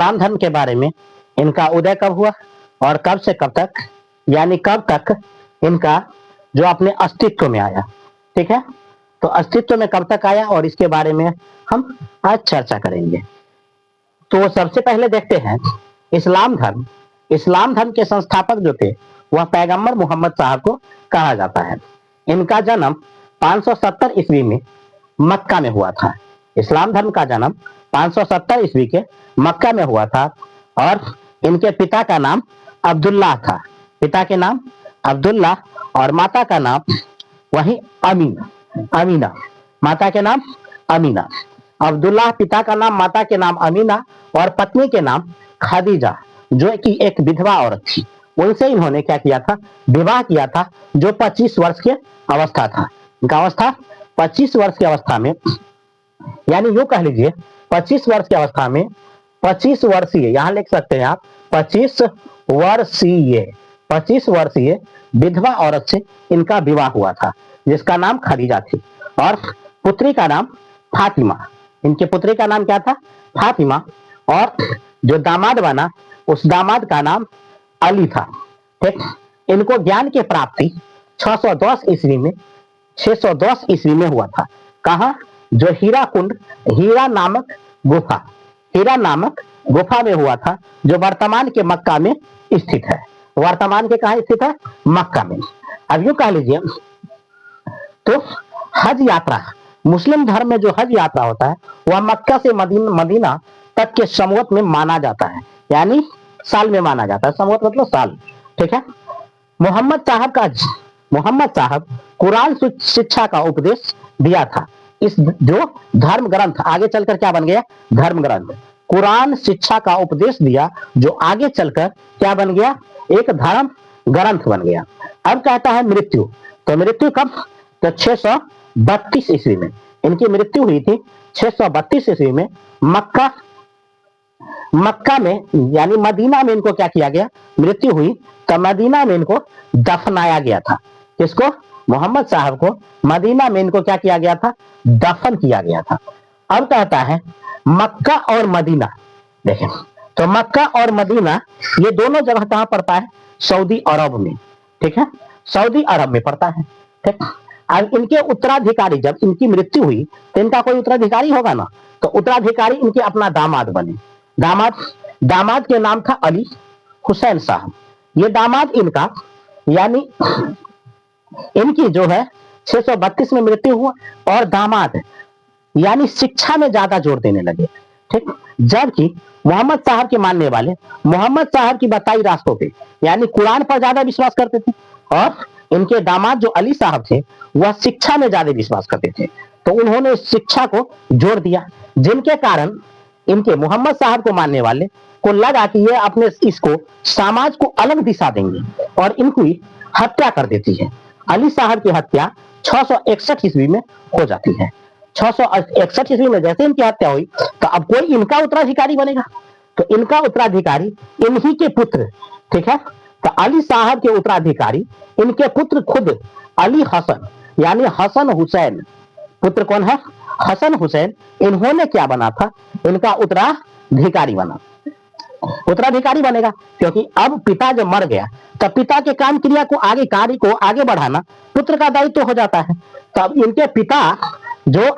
इस्लाम धर्म के बारे में, इनका उदय कब हुआ और कब से कब तक, यानी कब तक इनका जो अपने अस्तित्व में आया। ठीक है, तो अस्तित्व में कब तक आया और इसके बारे में हम आज चर्चा करेंगे। तो सबसे पहले देखते हैं इस्लाम धर्म। इस्लाम धर्म के संस्थापक जो थे वह पैगंबर मोहम्मद साहब को कहा जाता है। इनका जन्म 570 ईस्वी में मक्का में हुआ था। इस्लाम धर्म का जन्म 570 ईस्वी के मक्का में हुआ था और इनके पिता का नाम अब्दुल्लाह था। पिता के नाम अब्दुल्लाह और माता का नाम वही अमीना। माता के नाम अमीना। अब्दुल्लाह पिता का नाम, माता के नाम अमीना और पत्नी के नाम खदीजा, जो कि एक विधवा औरत थी। उनसे इन्होंने क्या किया था, विवाह किया था, जो 25 वर्ष के अवस्था था। इनका अवस्था 25 वर्ष की अवस्था में, यानी यूं कह लीजिए 25 वर्ष की अवस्था में 25 वर्षीय, यहां लिख सकते हैं आप 25 वर्षीय विधवा औरत से इनका विवाह हुआ था, जिसका नाम खदीजा थी और पुत्री का नाम फातिमा। इनके पुत्री का नाम क्या था, फातिमा। और जो दामाद बना उस दामाद का नाम अली था। ठीक, इनको ज्ञान की प्राप्ति 610 ईस्वी में हुआ था। कहा, जो हीरा नामक गुफा में हुआ था, जो वर्तमान के मक्का में स्थित है। वर्तमान के कहा स्थित है, मक्का में। अब यूं कह लीजिए तो हज यात्रा, मुस्लिम धर्म में जो हज यात्रा होता है वह मक्का से मदीना तक के समवत में माना जाता है, यानी साल में माना जाता है। समवत मतलब साल। ठीक है, मोहम्मद साहब कुरान शिक्षा का उपदेश दिया था। इस जो धर्म ग्रंथ आगे चलकर क्या बन गया, धर्म ग्रंथ। कुरान शिक्षा का उपदेश दिया जो आगे चलकर क्या बन गया, एक धर्म ग्रंथ बन गया। अब कहता है मृत्यु, तो मृत्यु कब, तो 632 ईस्वी में इनकी मृत्यु हुई थी। 632 ईस्वी में मक्का में, यानी मदीना में इनको क्या किया गया, मृत्यु हुई। तो मदीना में इनको दफनाया गया था। इसको, मोहम्मद साहब को मदीना में इनको क्या किया गया था, दफन किया गया था। अब कहता है मक्का और मदीना, देखें तो मक्का और मदीना ये दोनों जगह कहां पड़ता है, सऊदी अरब में। ठीक है, सऊदी अरब में पड़ता है। ठीक, अब इनके उत्तराधिकारी, जब इनकी मृत्यु हुई तो इनका कोई उत्तराधिकारी होगा ना, तो उत्तराधिकारी इनके अपना दामाद बने। दामाद के नाम था अली हुसैन साहब। ये दामाद इनका, यानी इनकी जो है 632 में मृत्यु हुआ और दामाद यानी शिक्षा में ज्यादा जोर देने लगे। ठीक, जबकि मोहम्मद साहब के मानने वाले मोहम्मद साहब की बताई रास्तों पे, यानी कुरान पर ज्यादा विश्वास करते थे और इनके दामाद जो अली साहब थे वह शिक्षा में ज्यादा विश्वास करते थे। तो उन्होंने शिक्षा को जोड़ दिया, जिनके कारण इनके मोहम्मद साहब को मानने वाले को लगा कि ये अपने इसको समाज को अलग दिशा देंगे और इनकी हत्या कर देती है। अली साहब की हत्या 661 ईस्वी में हो जाती है। 661 ईस्वी में जैसे इनकी हत्या हुई तो अब कोई इनका उत्तराधिकारी बनेगा, तो इनका उत्तराधिकारी इन्हीं के पुत्र, ठीक है, तो अली साहब के उत्तराधिकारी इनके पुत्र खुद अली हसन, यानी हसन हुसैन। पुत्र कौन है, हसन हुसैन। इन्होंने क्या बना था, इनका उत्तराधिकारी बनेगा, क्योंकि अब पिता जब मर गया तब पिता के काम क्रिया को कार्य को आगे बढ़ाना पुत्र का दायित्व हो जाता है। तब इनके पिता जो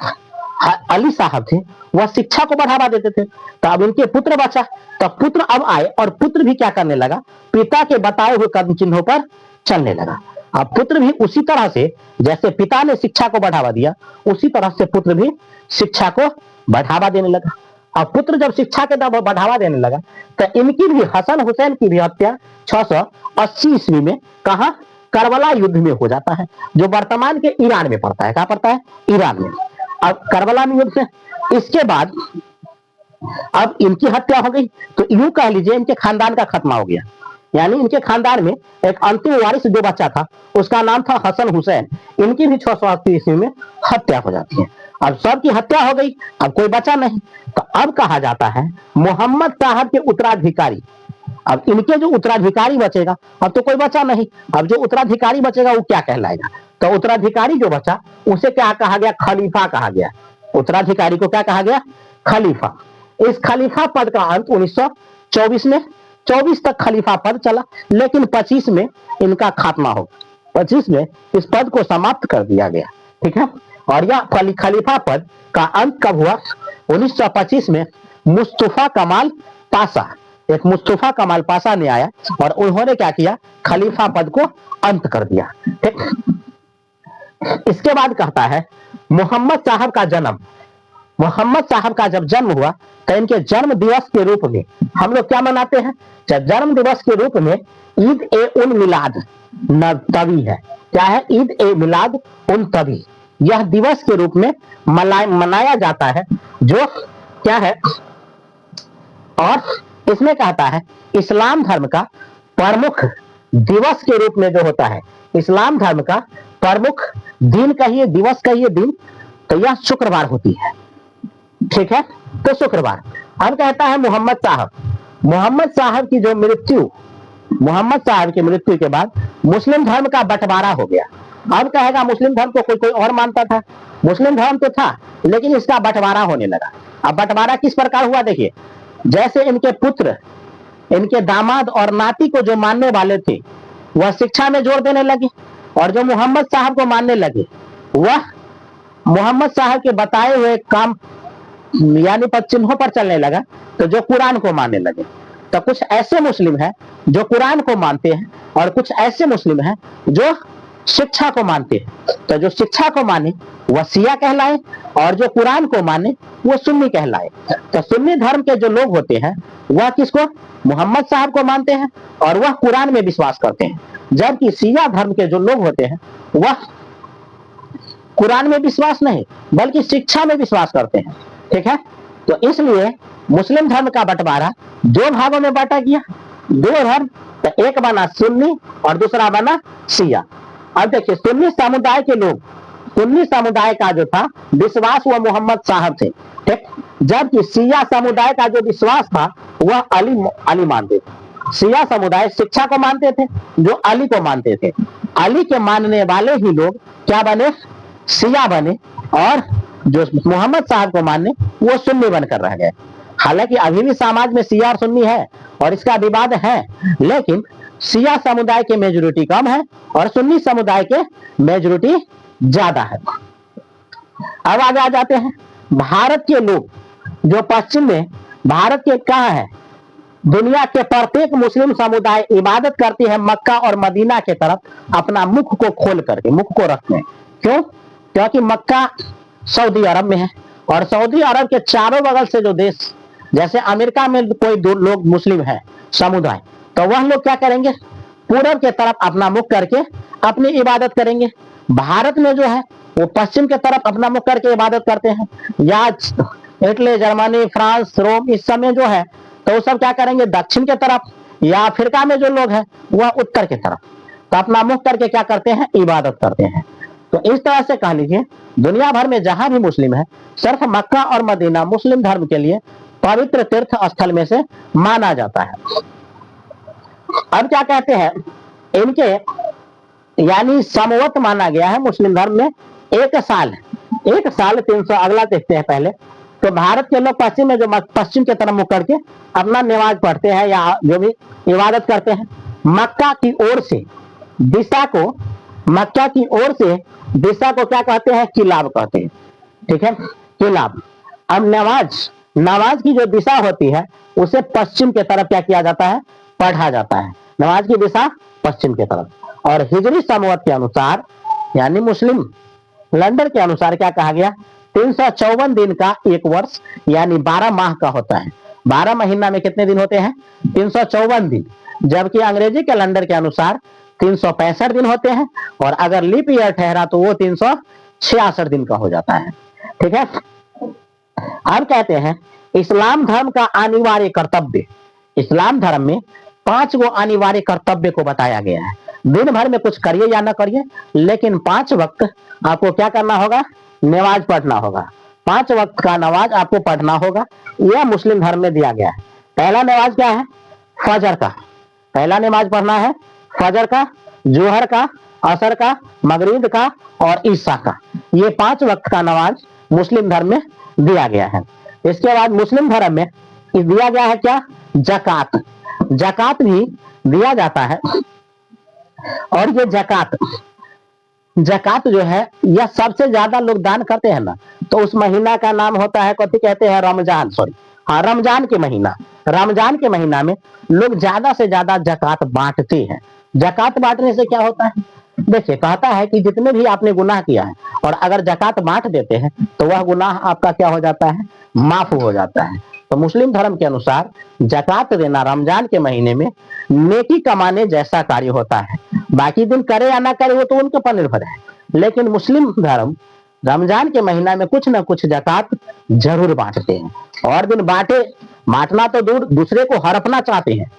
अली साहब थे वह शिक्षा को बढ़ावा देते थे। तो अब इनके पुत्र बचा, तब पुत्र अब आए और पुत्र भी क्या करने लगा, पिता के बताए हुए कदम चिन्हों पर चलने लगा। अब पुत्र भी उसी तरह से, जैसे पिता ने शिक्षा को बढ़ावा दिया, उसी तरह से पुत्र भी शिक्षा को बढ़ावा देने लगा। अब पुत्र जब शिक्षा के बढ़ावा देने लगा तो इनकी भी, हसन हुसैन की भी हत्या 680 ईस्वी में कहा, करबला युद्ध में हो जाता है, जो वर्तमान के ईरान में पड़ता है। कहां पड़ता है, ईरान में। अब करबला में युद्ध से इसके बाद अब इनकी हत्या हो गई, तो यूं कह लीजिए इनके खानदान का खात्मा हो गया। यानी इनके खानदान में एक अंतिम वारिस जो बच्चा था उसका नाम था हसन हुसैन। इनकी भी 680 ईस्वी में हत्या हो जाती है। अब सबकी हत्या हो गई, अब कोई बचा नहीं, तो अब कहा जाता है मोहम्मद साहब के उत्तराधिकारी। अब इनके जो उत्तराधिकारी बचेगा, अब तो कोई बचा नहीं, अब जो उत्तराधिकारी बचेगा वो क्या कहलाएगा, तो उत्तराधिकारी जो बचा उसे क्या कहा गया, खलीफा कहा गया। उत्तराधिकारी को क्या कहा गया, खलीफा। इस खलीफा पद का अंत 1924 में, 24 तक खलीफा पद चला, लेकिन 25 में इनका खात्मा हो, 25 में इस पद को समाप्त कर दिया गया। ठीक है, और यह खलीफा पद का अंत कब हुआ? 1925 में मुस्तफा कमाल पाशा, एक मुस्तफा कमाल पाशा ने आया और उन्होंने क्या किया? खलीफा पद को अंत कर दिया। ठीक, इसके बाद कहता है मोहम्मद साहब का जन्म। मोहम्मद साहब का जब जन्म हुआ तो इनके जन्म दिवस के रूप में हम लोग क्या मनाते हैं? जन्म दिवस के रूप में ईद ए उन मिलाद नबी है। क्या है? ईद ए मिलाद उन तबी, यह दिवस के रूप में मनाया जाता है, जो क्या है? और इसमें कहता है इस्लाम धर्म का प्रमुख दिवस के रूप में जो होता है, इस्लाम धर्म का प्रमुख दिन कहिए, दिवस कहिए, दिन, तो यह शुक्रवार होती है। ठीक है, तो शुक्रवार। अब कहता है मोहम्मद साहब, मोहम्मद साहब की जो मृत्यु, मोहम्मद साहब की मृत्यु के बाद मुस्लिम धर्म का बंटवारा हो गया। अब कहेगा मुस्लिम धर्म को कोई कोई और मानता था, मुस्लिम धर्म तो था लेकिन इसका बंटवारा होने लगा। अब बंटवारा किस प्रकार हुआ? देखिए, जैसे इनके पुत्र, इनके दामाद और नाती को जो मानने वाले थे वह शिक्षा में जोर देने लगे, और जो मोहम्मद साहब को मानने लगे वह मोहम्मद साहब के बताए हुए काम यानी पद चिन्हों पर चलने लगा, तो जो कुरान को मानने लगे। तो कुछ ऐसे मुस्लिम हैं जो कुरान को मानते हैं और कुछ ऐसे मुस्लिम हैं जो शिक्षा को मानते हैं। तो जो शिक्षा को माने वह शिया कहलाए और जो कुरान को माने वो सुन्नी कहलाए। तो सुन्नी धर्म के जो लोग होते हैं वह किसको? मोहम्मद साहब को मानते हैं और वह कुरान में विश्वास करते हैं, जबकि शिया धर्म के जो लोग होते हैं वह कुरान में विश्वास नहीं बल्कि शिक्षा में विश्वास करते हैं। ठीक है, तो इसलिए मुस्लिम धर्म का बंटवारा दो भागों में बांटा गया, दो धर्म, तो एक बना सुन्नी और दूसरा बना शिया। अब देखिए, सुन्नी समुदाय के लोग, सुन्नी समुदाय का जो था विश्वास वह मोहम्मद साहब थे। ठीक, जबकि शिया समुदाय का जो विश्वास था वह अली मानते थे। शिया समुदाय शिक्षा को मानते थे, जो अली को मानते थे। अली के मानने वाले ही लोग क्या बने? शिया बने, और जो मोहम्मद साहब को मानने वो सुन्नी बनकर रह गए। हालांकि अभी भी समाज में शिया और सुन्नी है और इसका विवाद है, लेकिन शिया समुदाय के मेजोरिटी कम है और सुन्नी समुदाय के मेजोरिटी ज्यादा है। अब आगे आ जाते हैं, भारत के लोग जो पश्चिम में, भारत के कहाँ है? दुनिया के प्रत्येक मुस्लिम समुदाय इबादत करती है मक्का और मदीना के तरफ अपना मुख को खोल करके, मुख को रखते हैं। क्यों? क्योंकि मक्का सऊदी अरब में है और सऊदी अरब के चारों बगल से जो देश, जैसे अमेरिका में कोई दो लोग मुस्लिम है समुदाय, तो वह लोग क्या करेंगे? पूरब के तरफ अपना मुख करके अपनी इबादत करेंगे। भारत में जो है वो पश्चिम के तरफ अपना मुख करके इबादत करते हैं। या इटली, जर्मनी, फ्रांस, रोम, इस समय जो है तो वो सब क्या करेंगे? दक्षिण के तरफ। या अफ्रीका में जो लोग हैं वह उत्तर के तरफ, तो अपना मुख करके क्या करते हैं? इबादत करते हैं। तो इस तरह से कह लीजिए दुनिया भर में जहां भी मुस्लिम है, सिर्फ मक्का और मदीना मुस्लिम धर्म के लिए पवित्र तीर्थ स्थल में से माना जाता है। अब क्या कहते हैं? इनके यानी समवत माना गया है मुस्लिम धर्म में एक साल 300। अगला देखते हैं पहले। तो भारत के लोग पश्चिम में जो पश्चिम की तरफ मुख करके अपना नमाज पढ़ते हैं या जो भी इबादत करते हैं, मक्का की ओर से दिशा को, मक्का की ओर से दिशा को क्या कहते हैं? किलाब कहते हैं। ठीक है, किलाब। अब नमाज की जो दिशा होती है उसे पश्चिम के तरफ क्या किया जाता है? पढ़ा जाता है। नमाज की दिशा पश्चिम के तरफ। और हिजरी संवत के अनुसार यानी मुस्लिम कैलेंडर के अनुसार क्या कहा गया? 354 दिन का एक वर्ष यानी 12 माह का होता है। 12 महीना में कितने दिन होते हैं? 354 दिन। जबकि अंग्रेजी कैलेंडर के अनुसार 365 दिन होते हैं, और अगर लीप ईयर ठहरा तो वो 366 दिन का हो जाता है। ठीक है, अब कहते हैं इस्लाम धर्म का अनिवार्य कर्तव्य। इस्लाम धर्म में 5 गो अनिवार्य कर्तव्य को बताया गया है। दिन भर में कुछ करिए या ना करिए, लेकिन 5 वक्त आपको क्या करना होगा? नमाज पढ़ना होगा। 5 वक्त का नमाज आपको पढ़ना होगा, यह मुस्लिम धर्म में दिया गया है। पहला नमाज क्या है? फजर का। पहला नमाज पढ़ना है फजर का, जोहर का, असर का, मगरिब का और ईशा का। ये 5 वक्त का नमाज मुस्लिम धर्म में दिया गया है। इसके बाद मुस्लिम धर्म में दिया गया है क्या, जकात। जकात भी दिया जाता है। और ये जकात जकात जो है यह सबसे ज्यादा लोग दान करते हैं ना, तो उस महीना का नाम होता है, कथी कहते हैं, रमजान। सॉरी, हाँ, रमजान के महीना। रमजान के महीना में लोग ज्यादा से ज्यादा जकात बांटते हैं। जकात बांटने से क्या होता है, देखिए, कहता है कि जितने भी आपने गुनाह किया है और अगर जकात बांट देते हैं तो वह गुनाह आपका क्या हो जाता है, माफ हो जाता है। तो मुस्लिम धर्म के अनुसार जकात देना रमजान के महीने में नेकी कमाने जैसा कार्य होता है। बाकी दिन करे या ना करे वो तो उनके पर निर्भर है, लेकिन मुस्लिम धर्म रमजान के महीना में कुछ ना कुछ जकात जरूर बांटते हैं। और दिन बांटना तो दूर, दूसरे को हड़पना चाहते हैं।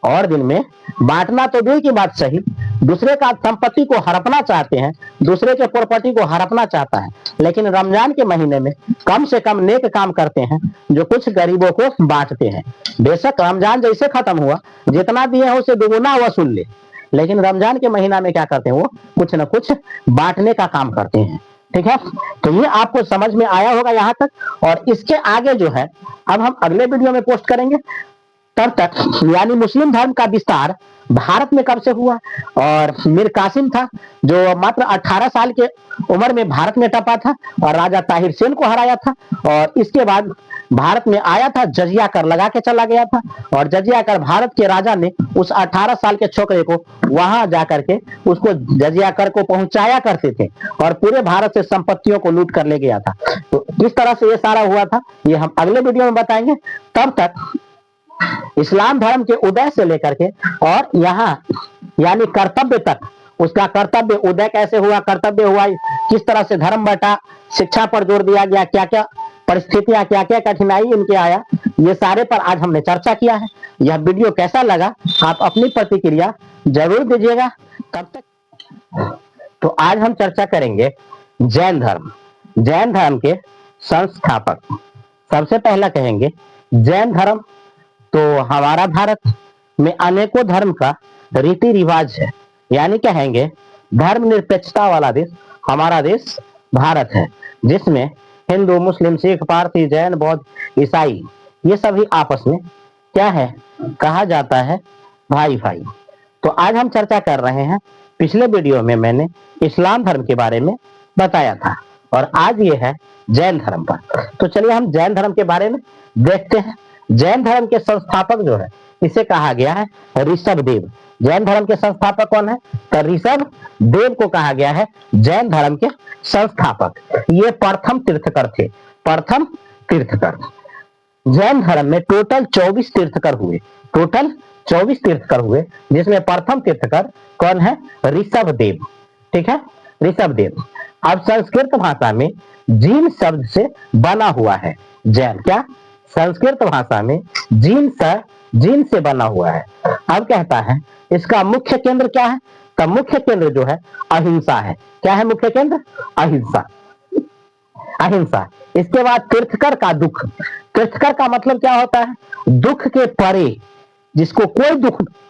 और दिन में बांटना तो दूर की बात सही, दूसरे का संपत्ति को हड़पना चाहते हैं, दूसरे के प्रॉपर्टी को हड़पना चाहता है। लेकिन रमजान के महीने में कम से कम नेक काम करते हैं, जो कुछ गरीबों को बांटते हैं। बेशक रमजान जैसे खत्म हुआ, जितना दिए हैं उसे दुगुना वसूल ले, लेकिन रमजान के महीना में क्या करते हैं, वो कुछ न कुछ बांटने का काम करते हैं। ठीक है, तो ये आपको समझ में आया होगा यहाँ तक। और इसके आगे जो है अब हम अगले वीडियो में पोस्ट करेंगे। तब तक, यानी मुस्लिम धर्म का विस्तार भारत में कब से हुआ, और मीर कासिम था जो मात्र 18 साल के उम्र में भारत में टपा था और राजा ताहिर सेन को हराया था। और इसके बाद भारत में आया था, जजिया कर लगा के चला गया था। और जजिया कर भारत के राजा ने उस 18 साल के छोकरे को वहां जाकर के उसको जजिया कर को पहुंचाया करते थे और पूरे भारत से संपत्तियों को लूट कर ले गया था। तो किस तरह से ये सारा हुआ था, ये हम अगले वीडियो में बताएंगे। तब तक इस्लाम धर्म के उदय से लेकर के और यहाँ यानी कर्तव्य तक, उसका कर्तव्य उदय कैसे हुआ, कर्तव्य हुआ, किस तरह से धर्म बटा, शिक्षा पर जोर दिया गया, क्या क्या परिस्थितियां, क्या क्या कठिनाई इनके आया, ये सारे पर आज हमने चर्चा किया है। यह वीडियो कैसा लगा आप अपनी प्रतिक्रिया जरूर दीजिएगा। तब तक तो आज हम चर्चा करेंगे जैन धर्म। जैन धर्म के संस्थापक सबसे पहला कहेंगे जैन धर्म। तो हमारा भारत में अनेकों धर्म का रीति रिवाज है, यानी कहेंगे धर्मनिरपेक्षता वाला देश हमारा देश भारत है, जिसमें हिंदू, मुस्लिम, सिख, पारसी, जैन, बौद्ध, ईसाई ये सभी आपस में क्या है, कहा जाता है भाई भाई। तो आज हम चर्चा कर रहे हैं, पिछले वीडियो में मैंने इस्लाम धर्म के बारे में बताया था और आज ये है जैन धर्म पर। तो चलिए हम जैन धर्म के बारे में देखते हैं। जैन धर्म के संस्थापक जो है इसे कहा गया है ऋषभ देव। जैन धर्म के संस्थापक कौन है, तो ऋषभ देव को कहा गया है जैन धर्म के संस्थापक। ये प्रथम तीर्थकर थे, प्रथम तीर्थकर। जैन धर्म में टोटल 24 तीर्थकर हुए, टोटल 24 तीर्थकर हुए, जिसमें प्रथम तीर्थकर कौन है, ऋषभ देव। ठीक है, ऋषभ देव। अब संस्कृत भाषा में जीन शब्द से बना हुआ है जैन। क्या, संस्कृत भाषा में जीन से बना हुआ है। अब कहता है इसका मुख्य केंद्र क्या है, तो मुख्य केंद्र जो है अहिंसा है। क्या है मुख्य केंद्र, अहिंसा, अहिंसा। इसके बाद तीर्थकर का दुख। तीर्थकर का मतलब क्या होता है, दुख के परे, जिसको कोई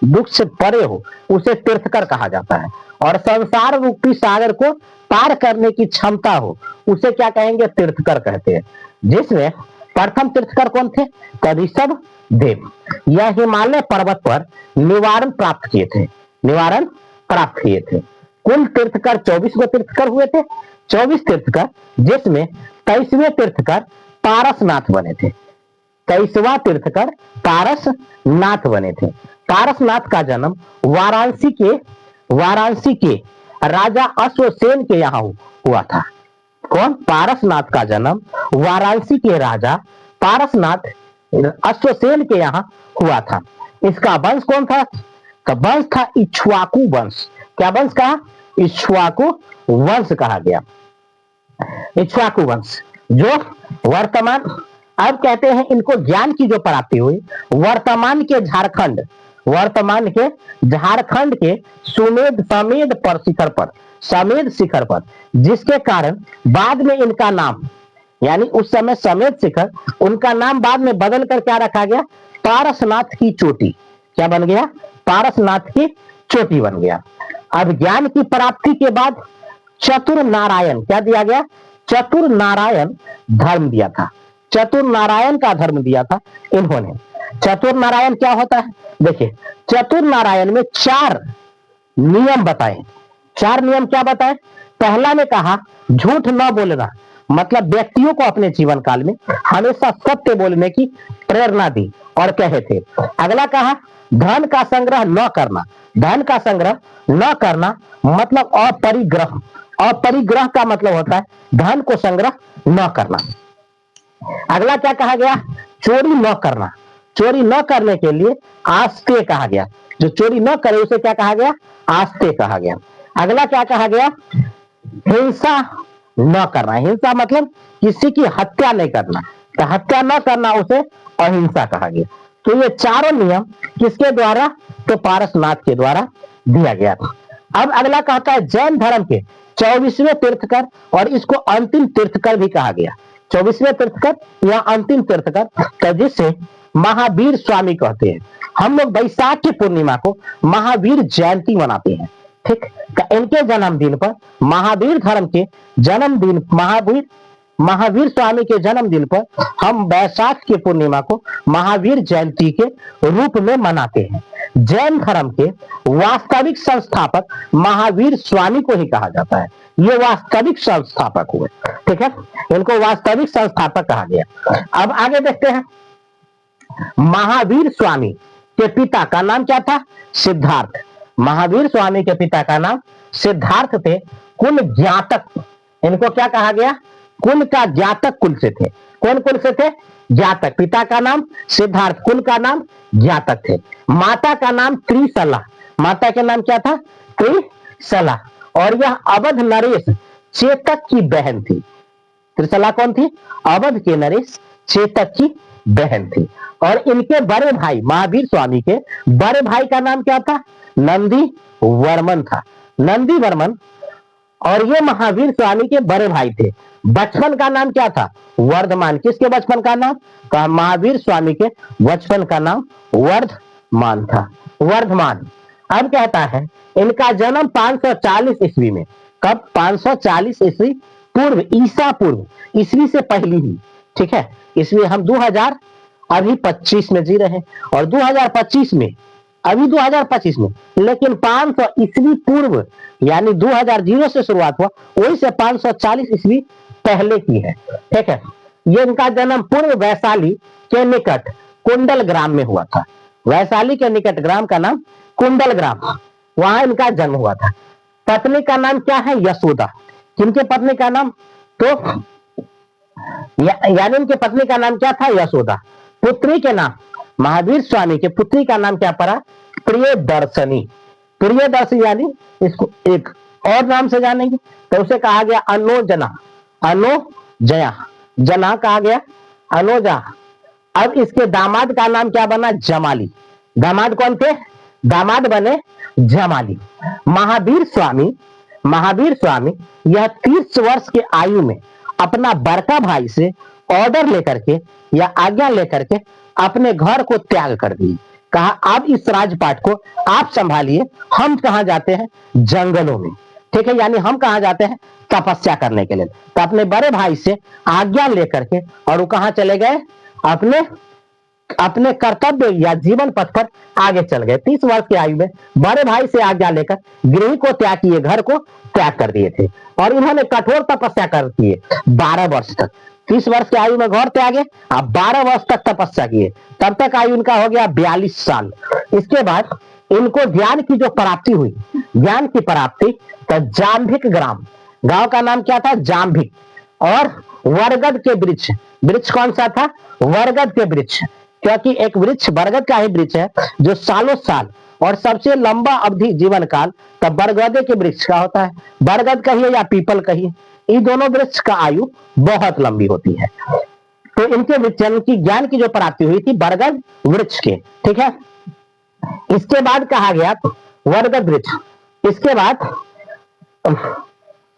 दुख से परे हो उसे तीर्थकर कहा जाता है। और संसार रूपी सागर को पार करने की क्षमता हो उसे क्या कहेंगे, तीर्थकर कहते हैं। जिसमें प्रथम तीर्थकर कौन थे, तो ऋषभ देव। यह हिमालय पर्वत पर निवारण प्राप्त किए थे, निवारण प्राप्त किए थे। कुल तीर्थकर 24 गो तीर्थकर हुए थे, 24 तीर्थकर, जिसमें 23वें तीर्थकर पारसनाथ बने थे। 23वां तीर्थकर पारसनाथ बने थे। पारसनाथ का जन्म वाराणसी के राजा अश्वसेन के यहाँ हुआ था। कौन, पारसनाथ का जन्म वाराणसी के राजा पारसनाथ अश्वसेन के यहाँ हुआ था। इसका वंश कौन था, तो वंश था इक्ष्वाकु वंश। क्या वंश कहा, इक्ष्वाकु वंश कहा गया, इक्ष्वाकु वंश। जो वर्तमान, अब कहते हैं इनको ज्ञान की जो प्राप्ति हुई वर्तमान के झारखंड के समेध शिखर पर, जिसके कारण बाद में इनका नाम, यानी उस समय समेध शिखर, उनका नाम बाद में बदल कर क्या रखा गया, पारसनाथ की चोटी। क्या बन गया, पारसनाथ की चोटी बन गया। अब ज्ञान की प्राप्ति के बाद चतुर नारायण, क्या दिया गया, चतुर नारायण धर्म दिया था। चतुर नारायण का धर्म दिया था इन्होंने। चतुर नारायण क्या होता है? देखिए, चतुर नारायण में 4 नियम बताए। 4 नियम क्या बताए? पहला ने कहा झूठ न बोलना, मतलब व्यक्तियों को अपने जीवन काल में हमेशा सत्य बोलने की प्रेरणा दी और कहे थे। अगला कहा धन का संग्रह न करना। धन का संग्रह न करना मतलब अपरिग्रह। अपरिग्रह का मतलब होता है धन को संग्रह न करना। अगला क्या कहा गया? चोरी न करना। चोरी न करने के लिए आस्ते कहा गया। जो चोरी न करे उसे क्या कहा गया? आस्ते कहा गया। अगला क्या कहा गया? हिंसा न करना। हिंसा मतलब किसी की हत्या नहीं करना, तो हत्या न करना उसे अहिंसा कहा गया। तो ये चारों नियम किसके द्वारा? तो पारसनाथ के द्वारा दिया गया था। अब अगला कहता है जैन धर्म के 24वें तीर्थकर, और इसको अंतिम तीर्थकर भी कहा गया। 24वें तीर्थकर या अंतिम तीर्थकर, जिसे महावीर स्वामी कहते हैं। हम लोग बैसाख की पूर्णिमा को महावीर जयंती मनाते हैं, ठीक। इनके जन्मदिन पर, महावीर धर्म के जन्मदिन, महावीर स्वामी के जन्मदिन पर हम बैसाख की पूर्णिमा को महावीर जयंती के रूप में मनाते हैं। जैन धर्म के वास्तविक संस्थापक महावीर स्वामी को ही कहा जाता है। ये वास्तविक संस्थापक हुए, ठीक है, इनको वास्तविक संस्थापक कहा गया। अब आगे देखते हैं। महावीर स्वामी के पिता का नाम क्या था? सिद्धार्थ। महावीर स्वामी के पिता का नाम सिद्धार्थ थे। कुल ज्ञातक, इनको क्या कहा गया? कुल का ज्ञातक कुल से थे। कौन कुल से थे? ज्ञातक। पिता का नाम सिद्धार्थ, कुल का नाम ज्ञातक थे। माता का नाम त्रिशला। माता का नाम क्या था? त्रिशला। और यह अवध नरेश चेतक की बहन थी। त्रिशला कौन थी? अवध के नरेश चेतक की बहन थी। और इनके बड़े भाई, महावीर स्वामी के बड़े भाई का नाम क्या था? नंदी वर्मन था। नंदी वर्मन, और ये महावीर स्वामी के बड़े भाई थे। बचपन का नाम क्या था? वर्धमान। किसके बचपन का नाम? तो महावीर स्वामी के बचपन का नाम वर्धमान था। वर्धमान। अब कहता है इनका जन्म 540 ईस्वी में। कब? 540 ईस्वी पूर्व, ईसा पूर्व, ईस्वी से पहली ही, ठीक है। इसलिए हम 2025 में जी रहे हैं, और 2025 में, अभी 2025 में, लेकिन 500 ईस्वी पूर्व यानी 2000 से शुरुआत हुआ, वही से 540 ईस्वी पहले की है, ठीक है। ये इनका जन्म पूर्व वैशाली के निकट कुंडल ग्राम में हुआ था। वैशाली के निकट ग्राम का नाम कुंडल ग्राम, वहां इनका जन्म हुआ था। पत्नी का नाम क्या है? यशोदा। किनके पत्नी का नाम? तो यानी इनके पत्नी का नाम क्या था? यशोदा। पुत्री के नाम, महावीर स्वामी के पुत्री का नाम क्या पड़ा? प्रियदर्शनी। प्रियदर्शनी यानी इसको एक और नाम से जानेंगे तो उसे कहा गया अनोजना। अनोजया, जना कहा गया अनोजा। अब इसके दामाद का नाम क्या बना? जमाली। दामाद कौन थे? दामाद बने जमाली। महावीर स्वामी यह 30 वर्ष के आयु में अपना बड़का भाई से ऑर्डर लेकर के या आज्ञा लेकर के अपने घर को त्याग कर दिए। कहा अब इस राजपाट को आप संभालिए, हम कहां जाते हैं? जंगलों में, ठीक है। यानी हम कहां जाते हैं? तपस्या करने के लिए। तो अपने बड़े भाई से आज्ञा लेकर के और वो कहां चले गए? अपने कर्तव्य या जीवन पथ पर आगे चल गए। 30 वर्ष की आयु में बड़े भाई से आज्ञा लेकर गृह को त्याग किए, घर को त्याग कर दिए थे। और इन्होंने कठोर तपस्या कर किए 12 वर्ष तक। 30 वर्ष की आयु में घर त्यागे, अब 12 वर्ष तक तपस्या किए, तब तक आयु इनका हो गया 42 साल। इसके बाद इनको ज्ञान की जो प्राप्ति हुई, ज्ञान की प्राप्ति, तो जाम्भिक ग्राम, गांव का नाम क्या था? जाम्भिक। और वरगद के वृक्ष, वृक्ष कौन सा था? वरगद के वृक्ष, क्योंकि एक वृक्ष बरगद का ही वृक्ष है जो सालों साल और सबसे लंबा अवधि जीवन काल तब बरगदे के वृक्ष का होता है। बरगद कहिए या पीपल कहिए, इन दोनों वृक्ष का आयु बहुत लंबी होती है। तो इनके विचरण की ज्ञान की जो प्राप्ति हुई थी बरगद वृक्ष के, ठीक है। इसके बाद कहा गया वरगद वृक्ष, इसके बाद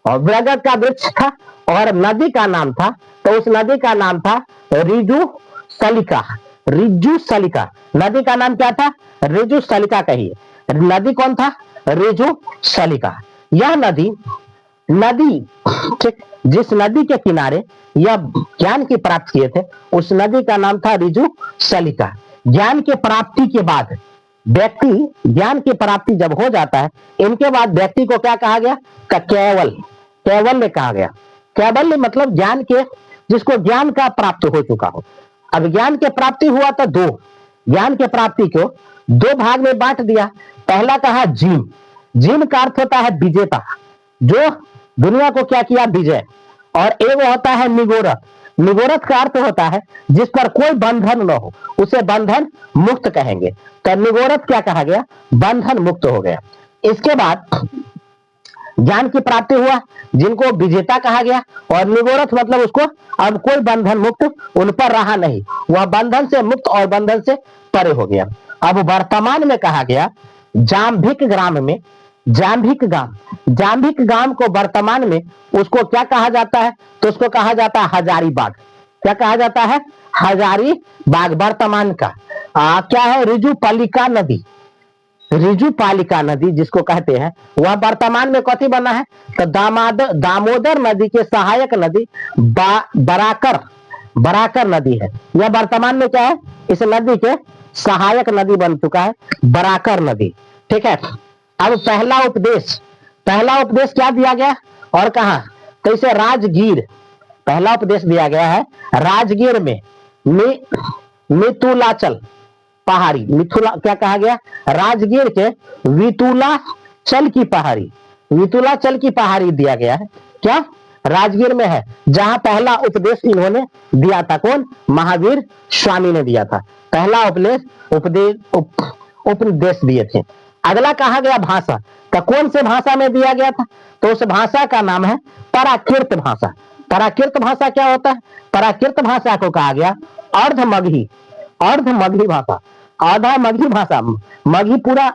बरगद का वृक्ष था और नदी का नाम था, तो उस नदी का नाम था रिजु सलिका। रिजु सलिका, नदी का नाम क्या था? रिजु सलिका कहिए। नदी कौन था? रिजु सलिका। यह नदी ठीक, जिस नदी के किनारे यह ज्ञान की प्राप्त किए थे उस नदी का नाम था ऋजु सलिका। ज्ञान के प्राप्ति के बाद व्यक्ति, ज्ञान की प्राप्ति जब हो जाता है, इनके बाद व्यक्ति को क्या कहा गया? केवल, कैवल्य कहा गया। कैवल्य मतलब ज्ञान के, जिसको ज्ञान का प्राप्त हो चुका हो। अब ज्ञान के प्राप्ति हुआ तो दो, ज्ञान के प्राप्ति को दो भाग में बांट दिया। पहला कहा जीन, जीन का अर्थ होता है विजेता, जो दुनिया को क्या किया? विजय। और एक होता है निगोरथ, निगोरथ का अर्थ होता है जिस पर कोई बंधन न हो, उसे बंधन मुक्त कहेंगे। तो निगोरथ क्या कहा गया? बंधन मुक्त हो गया। इसके बाद ज्ञान की प्राप्ति हुआ, जिनको विजेता कहा गया, और निगोरथ मतलब उसको अब कोई बंधन मुक्त उन पर रहा नहीं, वह बंधन से मुक्त और बंधन से परे हो गया। अब वर्तमान में कहा गया जाम्भिक ग्राम में, जाम्भिक गांव, जाम्भिक गांव को वर्तमान में उसको क्या कहा जाता है? तो उसको कहा जाता है हजारी बाग। क्या कहा जाता है? हजारी बाग। वर्तमान का क्या है? ऋजुपालिका नदी, ऋजुपालिका नदी जिसको कहते हैं, वह वर्तमान में कथी बना है? तो दामोदर नदी के सहायक नदी बराकर, बराकर नदी है। यह वर्तमान में क्या है? इस नदी के सहायक नदी बन चुका है, बराकर नदी। ठीक है। अब पहला उपदेश, पहला उपदेश क्या दिया गया और कहा? तो इसे राजगीर, पहला उपदेश दिया गया है राजगीर में मिथुलाचल पहाड़ी, मिथुला क्या कहा गया? राजगीर के वितुलाचल की पहाड़ी, वितुलाचल की पहाड़ी दिया गया है। क्या? राजगीर में है, जहां पहला उपदेश इन्होंने दिया था। कौन? महावीर स्वामी ने दिया था। पहला उपदेश दिए थे। अगला कहा गया भाषा, तो कौन से भाषा में दिया गया था? तो उस भाषा का नाम है प्राकृत भाषा। प्राकृत भाषा क्या होता है? प्राकृत भाषा को कहा गया अर्धमगही, अर्धमगही भाषा, आधा मगही भाषा। मगही पूरा,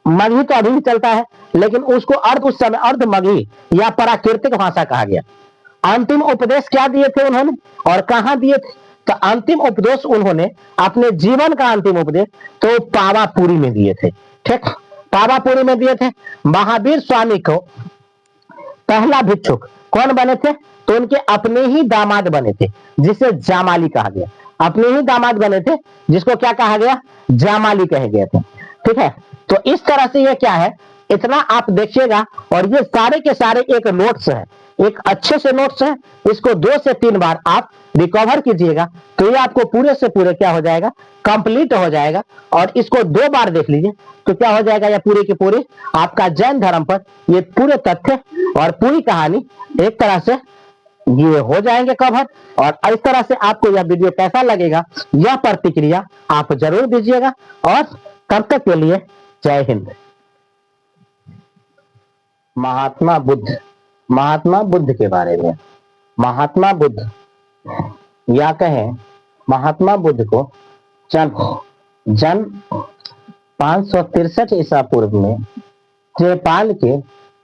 मगही तो अभी भी चलता है, लेकिन उसको अर्ध उस समय अर्धमगही या प्राकृतिक भाषा कहा गया। अंतिम उपदेश क्या दिए थे उन्होंने और कहां दिए थे? तो अंतिम उपदेश उन्होंने अपने जीवन का अंतिम उपदेश तो पावापुरी में दिए थे। ठीक, पावापुरी में दिए थे। महावीर स्वामी को पहला भिक्षुक कौन बने थे? तो उनके अपने ही दामाद बने थे, जिसे जामाली कहा गया। अपने ही दामाद बने थे, जिसको क्या कहा गया? जामाली कहे गए थे। ठीक है। तो इस तरह से ये क्या है, इतना आप देखिएगा। और ये सारे के सारे एक नोट्स है, एक अच्छे से नोट्स है। इसको 2 से 3 बार आप रिकवर कीजिएगा तो ये आपको पूरे से पूरे क्या हो जाएगा? कंप्लीट हो जाएगा। और इसको 2 बार देख लीजिए तो क्या हो जाएगा? या पूरे के पूरे आपका जैन धर्म पर ये पूरे तथ्य और पूरी कहानी एक तरह से ये हो जाएंगे कवर। और इस तरह से आपको यह वीडियो कैसा लगेगा, यह प्रतिक्रिया आप जरूर दीजिएगा। और तब तक के लिए जय हिंद। महात्मा बुद्ध, महात्मा बुद्ध के बारे में, महात्मा बुद्ध या कहें महात्मा बुद्ध को जन्म 563 ईसा पूर्व में नेपाल के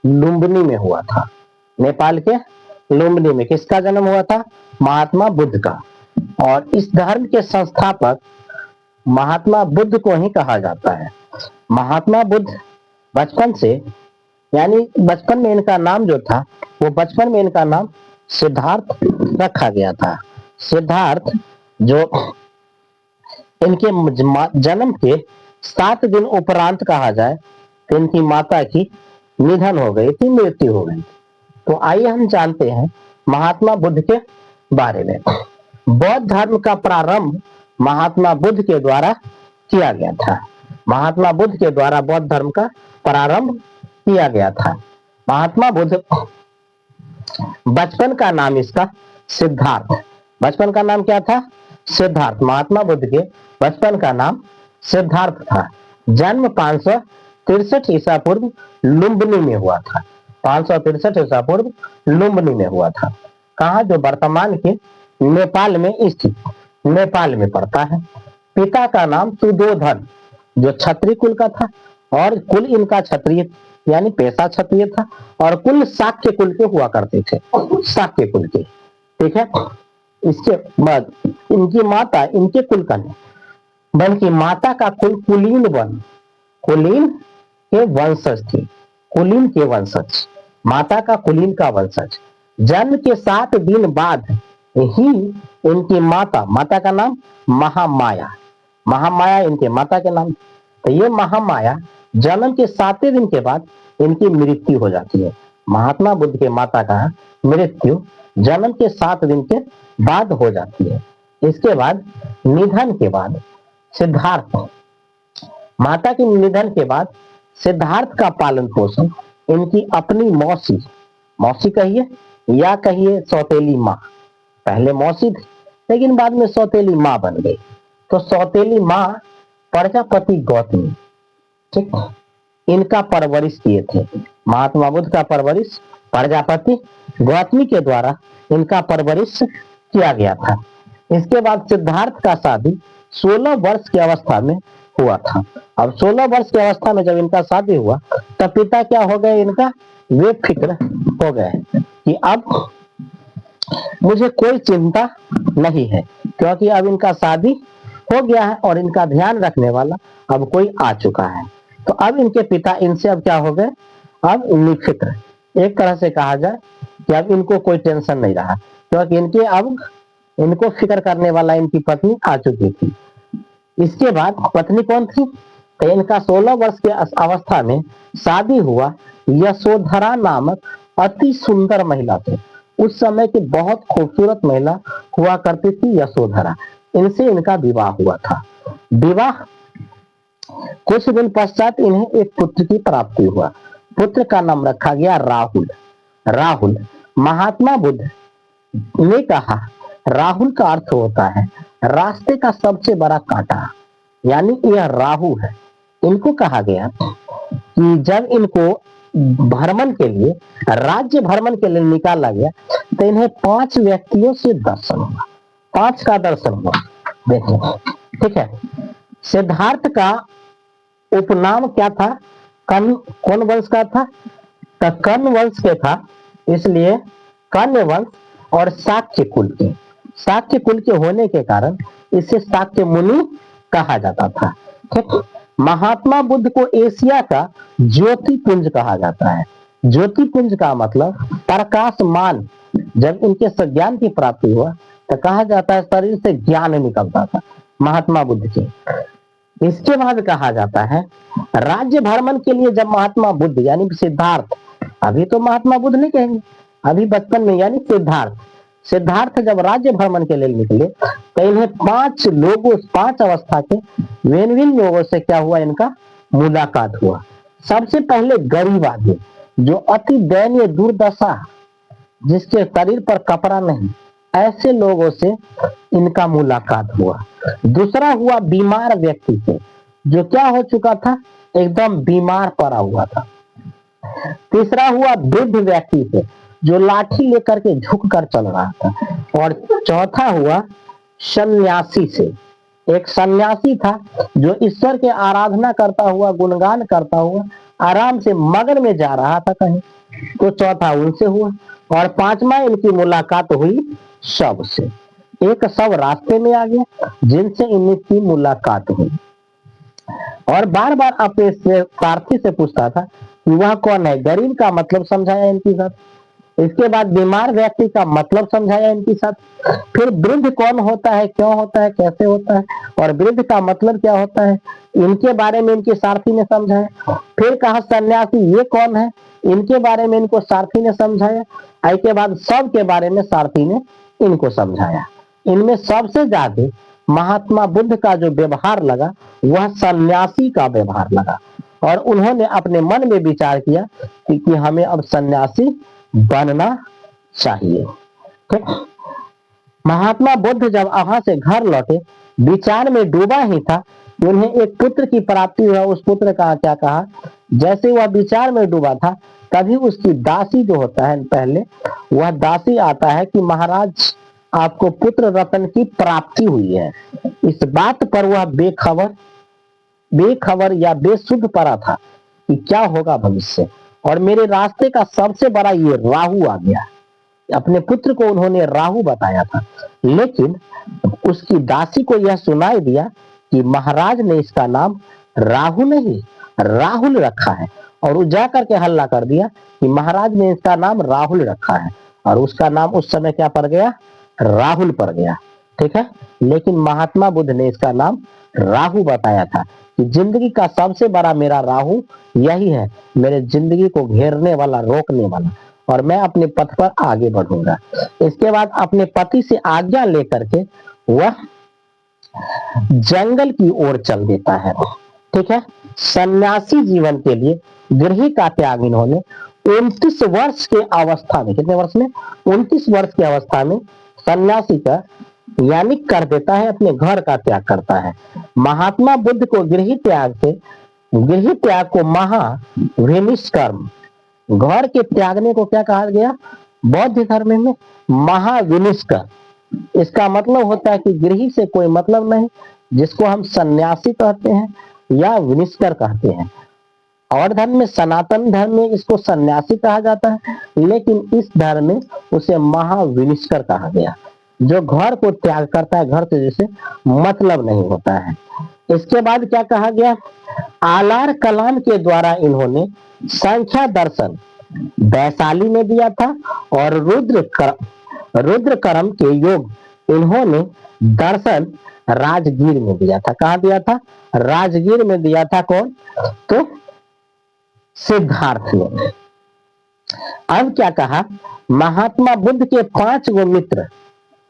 लुम्बिनी में हुआ था। नेपाल के लुम्बिनी में किसका जन्म हुआ था? महात्मा बुद्ध का। और इस धर्म के संस्थापक महात्मा बुद्ध को ही कहा जाता है। महात्मा बुद्ध बचपन से, यानी बचपन में इनका नाम जो था, वो बचपन में इनका नाम सिद्धार्थ रखा गया था। सिद्धार्थ जो इनके जन्म के 7 दिन उपरांत कहा जाए तो इनकी माता की निधन हो गई थी, मृत्यु हो गई। तो आइए हम जानते हैं महात्मा बुद्ध के बारे में। बौद्ध धर्म का प्रारंभ महात्मा बुद्ध के द्वारा किया गया था। महात्मा बुद्ध के द्वारा बौद्ध धर्म का प्रारंभ किया गया था। महात्मा बुद्ध, बचपन का नाम इसका सिद्धार्थ, बचपन का नाम क्या था? सिद्धार्थ। महात्मा बुद्ध के बचपन का नाम सिद्धार्थ था। जन्म 563 ईसा पूर्व लुम्बिनी में हुआ था। 563 ईसा पूर्व लुम्बिनी में हुआ था। कहा? जो वर्तमान के नेपाल में स्थित, नेपाल में पड़ता है। पिता का नाम सुदोधन, जो क्षत्रिय कुल का था, और कुल इनका क्षत्रिय यानी पेशा क्षत्रिय था, और कुल शाक्य कुल के हुआ करते थे, शाक्य कुल के। ठीक है। इसके बाद इनकी माता इनके कुल का नहीं, बल्कि माता का कुल कुलीन वन, कुलीन के वंशज थे, कुलीन के वंशज, माता का कुलीन का वंशज। जन्म के 7 दिन बाद ही इनकी माता का नाम महामाया, महामाया इनके माता के नाम। तो ये महामाया जन्म के 7वें दिन के बाद इनकी मृत्यु हो जाती है। महात्मा बुद्ध के माता का मृत्यु जन्म के 7 दिन के बाद हो जाती है। इसके बाद निधन के बाद सिद्धार्थ, माता के निधन के बाद सिद्धार्थ का पालन पोषण इनकी अपनी मौसी, मौसी कहिए या कहिए सौतेली माँ, पहले मौसी थी लेकिन बाद में सौतेली माँ बन गई। तो सौतेली माँ प्रजापति गौतमी, ठीक, इनका परवरिश किए थे। महात्मा बुद्ध का परवरिश प्रजापति गौतमी के द्वारा इनका परवरिश किया गया था। इसके बाद सिद्धार्थ का शादी 16 वर्ष की अवस्था में हुआ था। अब 16 वर्ष की अवस्था में जब इनका शादी हुआ तब पिता क्या हो गए इनका, वे फिक्र हो गए कि अब मुझे कोई चिंता नहीं है, क्योंकि अब इनका शादी हो गया है और इनका ध्यान रखने वाला अब कोई आ चुका है। तो अब इनके पिता इनसे अब क्या हो गए, अब निफिक्र, एक तरह से कहा जाए कि अब इनको कोई टेंशन नहीं रहा, क्योंकि इनके अब इनको फिक्र करने वाला इनकी पत्नी आ चुकी थी। इसके बाद पत्नी कौन थी, तो इनका 16 वर्ष के अवस्था में शादी हुआ यशोधरा नामक अति सुंदर महिला थे। उस समय की बहुत खूबसूरत महिला हुआ करती थी यशोधरा, इनसे इनका विवाह हुआ था। विवाह कुछ दिन पश्चात इन्हें एक पुत्र की प्राप्ति हुआ। पुत्र का नाम रखा गया राहुल। राहुल, महात्मा बुद्ध ने कहा राहुल का अर्थ होता है रास्ते का सबसे बड़ा कांटा, यानी यह राहु है। इनको कहा गया कि जब इनको भ्रमण के लिए, राज्य भ्रमण के लिए निकाला गया तो इन्हें 5 व्यक्तियों से दर्शन हुआ, 5 का दर्शन हुआ। देखिए, ठीक है। सिद्धार्थ का उपनाम क्या था, कौन वंश का था, तो कर्ण वंश के था, इसलिए कर्ण वंश और शाक्य कुल के, शाक्य कुल के होने के कारण इसे शाक्य मुनि कहा जाता था। ठीक। महात्मा बुद्ध को एशिया का ज्योति पुंज कहा जाता है। ज्योति पुंज का मतलब प्रकाशमान। जब इनके ज्ञान की प्राप्ति हुआ तो कहा जाता है शरीर से ज्ञान निकलता था महात्मा बुद्ध के। इसके बाद कहा जाता है राज्य भ्रमण के लिए जब महात्मा बुद्ध यानी सिद्धार्थ, अभी तो महात्मा बुद्ध नहीं कहेंगे, अभी बचपन में यानी सिद्धार्थ जब राज्य भ्रमण के लिए निकले तो इन्हें 5 लोगों, 5 अवस्था के भिन्न लोगों से क्या हुआ, इनका मुलाकात हुआ। सबसे पहले गरीब आदमी जो अति दयनीय दुर्दशा, जिसके शरीर पर कपड़ा नहीं, ऐसे लोगों से इनका मुलाकात हुआ। दूसरा हुआ बीमार व्यक्ति से, जो क्या हो चुका था, एकदम बीमार पड़ा हुआ था। तीसरा हुआ वृद्ध व्यक्ति से, जो लाठी लेकर के झुक कर चल रहा था। और चौथा हुआ सन्यासी से, एक सन्यासी था जो ईश्वर के आराधना करता हुआ, गुणगान करता हुआ आराम से मगन में जा रहा था कहीं, तो चौथा उनसे हुआ। और 5वां इनकी मुलाकात हुई शव से। एक शव रास्ते में आ गया जिनसे इनकी मुलाकात हुई और बार बार अपने सारथी से पूछता था कि वह कौन है। गरीब का मतलब समझाया इनके साथ, इसके बाद बीमार व्यक्ति का मतलब समझाया इनके साथ, फिर वृद्ध कौन होता है, क्यों होता है, कैसे होता है और वृद्ध का मतलब क्या होता है, इनके बारे में इनके सारथी ने समझाया। फिर कहा सन्यासी ये कौन है, इनके बारे में इनको सारथी ने समझाया। इसके बाद सब के बारे में सारथी ने इनको समझाया। इनमें सबसे ज्यादा महात्मा बुद्ध का जो व्यवहार लगा वह सन्यासी का व्यवहार लगा और उन्होंने अपने मन में विचार किया कि हमें अब सन्यासी बनना चाहिए। ठीक। महात्मा बुद्ध जब वहां से घर लौटे, विचार में डूबा ही था, उन्हें एक पुत्र की प्राप्ति हुआ। उस पुत्र का क्या कहा, जैसे वह विचार में डूबा था तभी उसकी दासी जो होता है, पहले वह दासी आता है कि महाराज आपको पुत्र रत्न की प्राप्ति हुई है। इस बात पर वह बेखबर या बेसुध पड़ा था कि क्या होगा भविष्य, और मेरे रास्ते का सबसे बड़ा ये राहु आ गया। अपने पुत्र को उन्होंने राहु बताया था, लेकिन उसकी दासी को यह सुनाई दिया कि महाराज ने इसका नाम राहु नहीं राहुल रखा है, और वो जाकर के हल्ला कर दिया कि महाराज ने इसका नाम राहुल रखा है। और उसका नाम उस समय क्या पड़ गया, राहुल पड़ गया। ठीक है, लेकिन महात्मा बुद्ध ने इसका नाम राहु बताया था कि जिंदगी का सबसे बड़ा मेरा राहु यही है, मेरे जिंदगी को घेरने वाला, रोकने वाला, और मैं अपने पथ पर आगे बढ़ूंगा। इसके बाद अपने पति से आज्ञा लेकर के वह जंगल की ओर चल देता है। ठीक है, सन्यासी जीवन के लिए गृह का त्याग इन्होंने 29 वर्ष के अवस्था में, कितने वर्ष में, 29 वर्ष की अवस्था में सन्यासी का यानी कर देता है, अपने घर का त्याग करता है। महात्मा बुद्ध को गृह त्याग को महाविनिष्कर्म, घर के त्यागने को क्या कहा गया, बौद्ध धर्म में महाविनिष्कर। इसका मतलब होता है कि गृह से कोई मतलब नहीं, जिसको हम सन्यासी कहते हैं या विनिष्कर कहते हैं। और धर्म में, सनातन धर्म में इसको सन्यासी कहा जाता है, लेकिन इस धर्म में उसे महाविनिष्कर कहा गया, जो घर को त्याग करता है, घर से जैसे मतलब नहीं होता है। इसके बाद क्या कहा गया, आलार कलाम के द्वारा इन्होंने संख्या दर्शन वैशाली में दिया था, और रुद्र कर्म के योग इन्होंने दर्शन राजगीर में दिया था। कहाँ दिया था, राजगीर में दिया था। कौन, तो सिद्धार्थ ने। अब क्या कहा, महात्मा बुद्ध के 5 गो मित्र,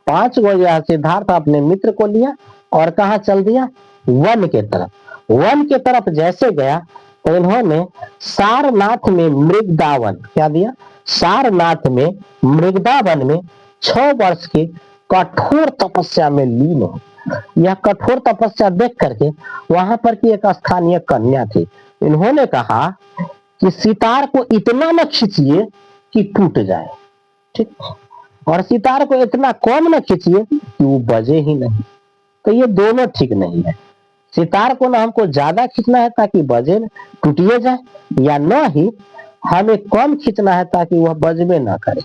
5 गो, यह सिद्धार्थ अपने मित्र को लिया और कहा चल दिया, वन के तरफ। वन के तरफ जैसे गया तो इन्होंने सारनाथ में मृगदावन, क्या दिया, सारनाथ में मृगदावन में 6 वर्ष की कठोर तपस्या में लीन हो। यह कठोर तपस्या देख करके वहां पर की एक स्थानीय कन्या थी, इन्होंने कहा कि सितार को इतना न खींचिए कि टूट जाए। ठीक, और सितार को इतना कम न खींचिए कि वो बजे ही नहीं। तो ये दोनों ठीक नहीं है। सितार को ना हमको ज्यादा खींचना है ताकि बजे टूटिए जाए, या न ही हमें कम खींचना है ताकि वह बजबे ना करे।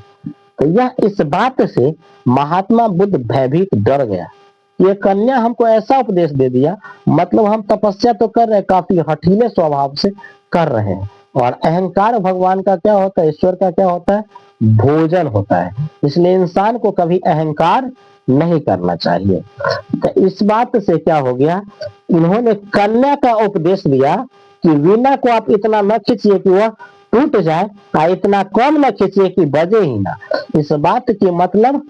तो यह इस बात से महात्मा बुद्ध भयभीत डर गया। ये कन्या हमको ऐसा उपदेश दे दिया, मतलब हम तपस्या तो कर रहे हैं, काफी हठीले स्वभाव से कर रहे हैं, और अहंकार भगवान का क्या होता है, ईश्वर का क्या होता है, भोजन होता है। इसलिए इंसान को कभी अहंकार नहीं करना चाहिए। तो इस बात से क्या हो गया, इन्होंने कन्या का उपदेश दिया कि वीणा को आप इतना न खींचिए कि वह टूट जाए, और इतना कम न खींचिए कि बजे ही ना। इस बात के मतलब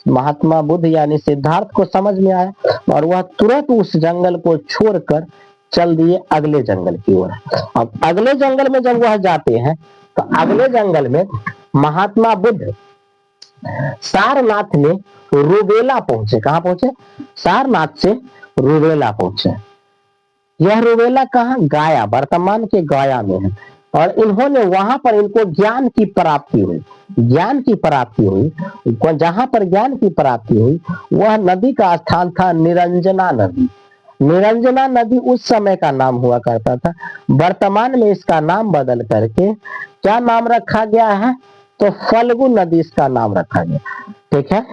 महात्मा बुद्ध यानी सिद्धार्थ को समझ में आया, और वह तुरंत उस जंगल को छोड़कर चल दिए अगले जंगल की ओर। अब अगले जंगल में जब वह जाते हैं तो अगले जंगल में महात्मा बुद्ध सारनाथ में रूबेला पहुंचे। कहाँ पहुंचे, सारनाथ से रूबेला पहुंचे। यह रूबेला कहाँ, गया, वर्तमान के गया में है। और इन्होंने वहां पर, इनको ज्ञान की प्राप्ति हुई, ज्ञान की प्राप्ति हुई। जहां पर ज्ञान की प्राप्ति हुई वह नदी का स्थान था निरंजना नदी। निरंजना नदी उस समय का नाम हुआ करता था, वर्तमान में इसका नाम बदल करके क्या नाम रखा गया है, तो फल्गु नदी इसका नाम रखा गया। ठीक है,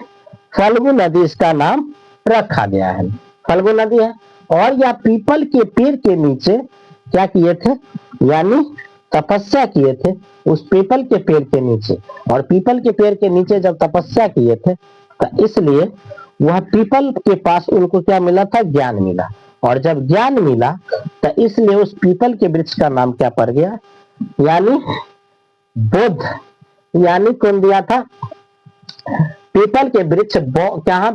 फल्गु नदी इसका नाम रखा गया है, फल्गु नदी है। और यह पीपल के पेड़ के नीचे क्या किए थे, यानी तपस्या किए थे उस पीपल के पेड़ के नीचे। और पीपल के पेड़ के नीचे जब तपस्या किए थे तो इसलिए वह पीपल के पास उनको क्या मिला था, ज्ञान मिला। और जब ज्ञान मिला तो इसलिए उस पीपल के वृक्ष का नाम क्या पड़ गया, यानी बुद्ध। यानी कौन दिया था, पीपल के वृक्ष। क्या,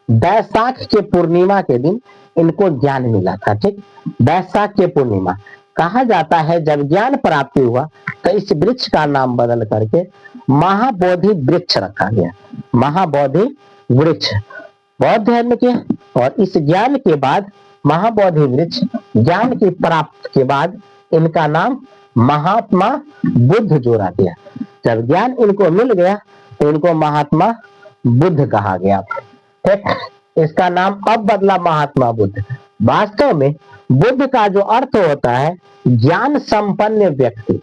बैसाख के पूर्णिमा के दिन इनको ज्ञान मिला था। ठीक, बैसाख के पूर्णिमा कहा जाता है। जब ज्ञान प्राप्ति हुआ तो इस वृक्ष का नाम बदल करके महाबोधि वृक्ष रखा गया, महाबोधि वृक्ष, बौद्ध धर्म के। और इस ज्ञान के बाद महाबोधि वृक्ष, ज्ञान की प्राप्ति के बाद इनका नाम महात्मा बुद्ध जोड़ा गया। जब ज्ञान इनको मिल गया तो इनको महात्मा बुद्ध कहा गया। ठीक, इसका नाम अब बदला महात्मा बुद्ध। वास्तव में बुद्ध का जो अर्थ होता है ज्ञान संपन्न व्यक्ति।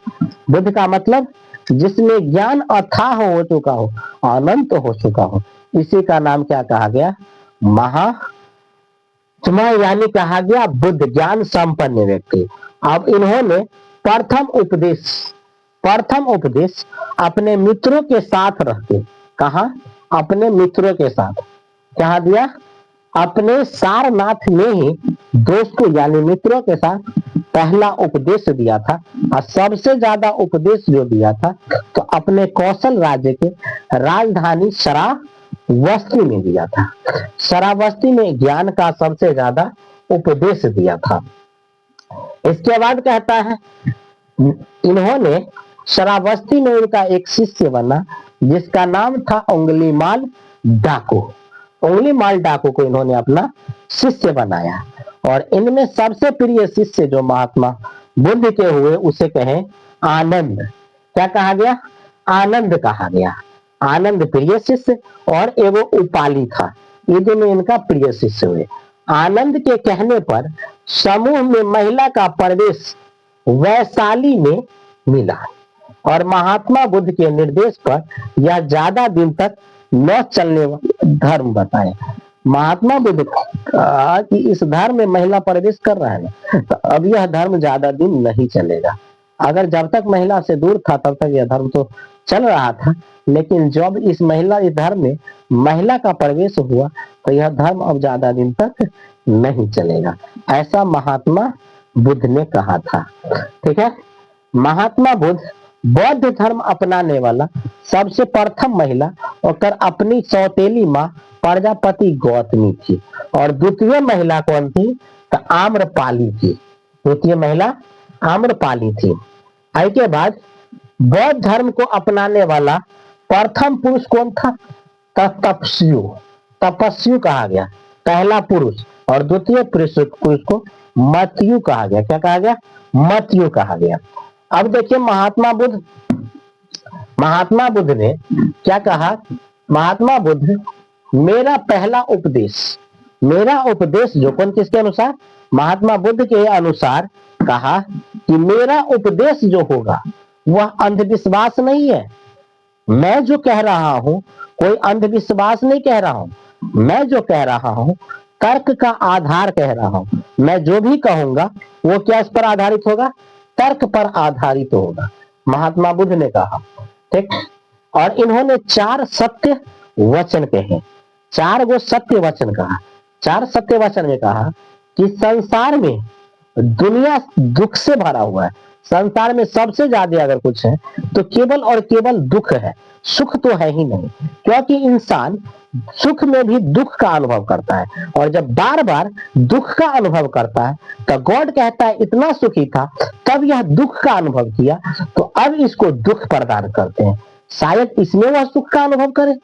बुद्ध का मतलब जिसमें ज्ञान अथाह हो चुका हो, अनंत हो चुका हो, इसी का नाम क्या कहा गया, महात्मा, यानी कहा गया बुद्ध, ज्ञान संपन्न व्यक्ति। अब इन्होंने प्रथम उपदेश प्रथम उपदेश अपने मित्रों के साथ रहते। कहा? अपने मित्रों के साथ। कहा दिया? अपने सारनाथ में ही दोस्तों यानी मित्रों के साथ पहला उपदेश दिया था। और सबसे ज्यादा उपदेश जो दिया था तो अपने कौशल राज्य के राजधानी श्रावस्ती में दिया था। श्रावस्ती में ज्ञान का सबसे ज्यादा उपदेश दिया था। इसके बाद कहता है इन्होंने श्रावस्ती में इनका एक शिष्य बना जिसका नाम था उंगलीमाल डाकू। उंगलीमाल डाकू को इन्होंने अपना शिष्य बनाया। और इनमें सबसे प्रिय शिष्य जो महात्मा बुद्ध के हुए उसे कहे आनंद। क्या कहा गया? आनंद कहा गया। आनंद प्रिय शिष्य और एवं उपाली था, ये दोनों इनका प्रिय शिष्य हुए। आनंद के कहने पर समूह में महिला का प्रवेश वैशाली में मिला और महात्मा बुद्ध के निर्देश पर यह ज्यादा दिन तक न चलने वाला धर्म बताया। महात्मा बुद्ध कहा कि इस धर्म में महिला प्रवेश कर रहा है ना, तो अब यह धर्म ज्यादा दिन नहीं चलेगा। अगर जब तक महिला से दूर था तब तक यह धर्म तो चल रहा था, लेकिन जब इस धर्म में महिला का प्रवेश हुआ तो यह धर्म अब ज्यादा दिन तक नहीं चलेगा, ऐसा महात्मा बुद्ध ने कहा था। ठीक है। महात्मा बुद्ध बौद्ध धर्म अपनाने वाला सबसे प्रथम महिला और अपनी सौतेली माँ प्रजापति गौतमी थी और द्वितीय महिला कौन थी? तो आम्रपाली थी। द्वितीय महिला आम्रपाली थी। के बाद बौद्ध धर्म को अपनाने वाला प्रथम पुरुष कौन था? तपस्यु। तपस्यु कहा गया पहला पुरुष। और द्वितीय पुरुष को मत्यु कहा गया। क्या कहा गया? मत्यु कहा गया। अब देखिए महात्मा बुद्ध ने क्या कहा? महात्मा बुद्ध मेरा पहला उपदेश जो कौन किसके अनुसार? महात्मा बुद्ध के अनुसार कहा कि मेरा उपदेश जो होगा वह अंधविश्वास नहीं है। मैं जो कह रहा हूं कोई अंधविश्वास नहीं कह रहा हूं। मैं जो कह रहा हूं तर्क का आधार कह रहा हूं। मैं जो भी कहूंगा वो क्या इस पर आधारित होगा? तर्क पर आधारित होगा, महात्मा बुद्ध ने कहा। ठीक। और इन्होंने 4 सत्य वचन कहे। 4 गो सत्य वचन कहा। 4 सत्य वचन में कहा कि संसार में दुनिया दुख से भरा हुआ है। संसार में सबसे ज्यादा अगर कुछ है तो केवल और केवल दुख है, सुख तो है ही नहीं। क्योंकि इंसान सुख में भी दुख का अनुभव करता है और जब बार बार दुख का अनुभव करता है तो गॉड कहता है इतना सुखी था तब यह दुख का अनुभव किया तो अब इसको दुख प्रदान करते हैं, शायद इसमें वह सुख का अनुभव करे।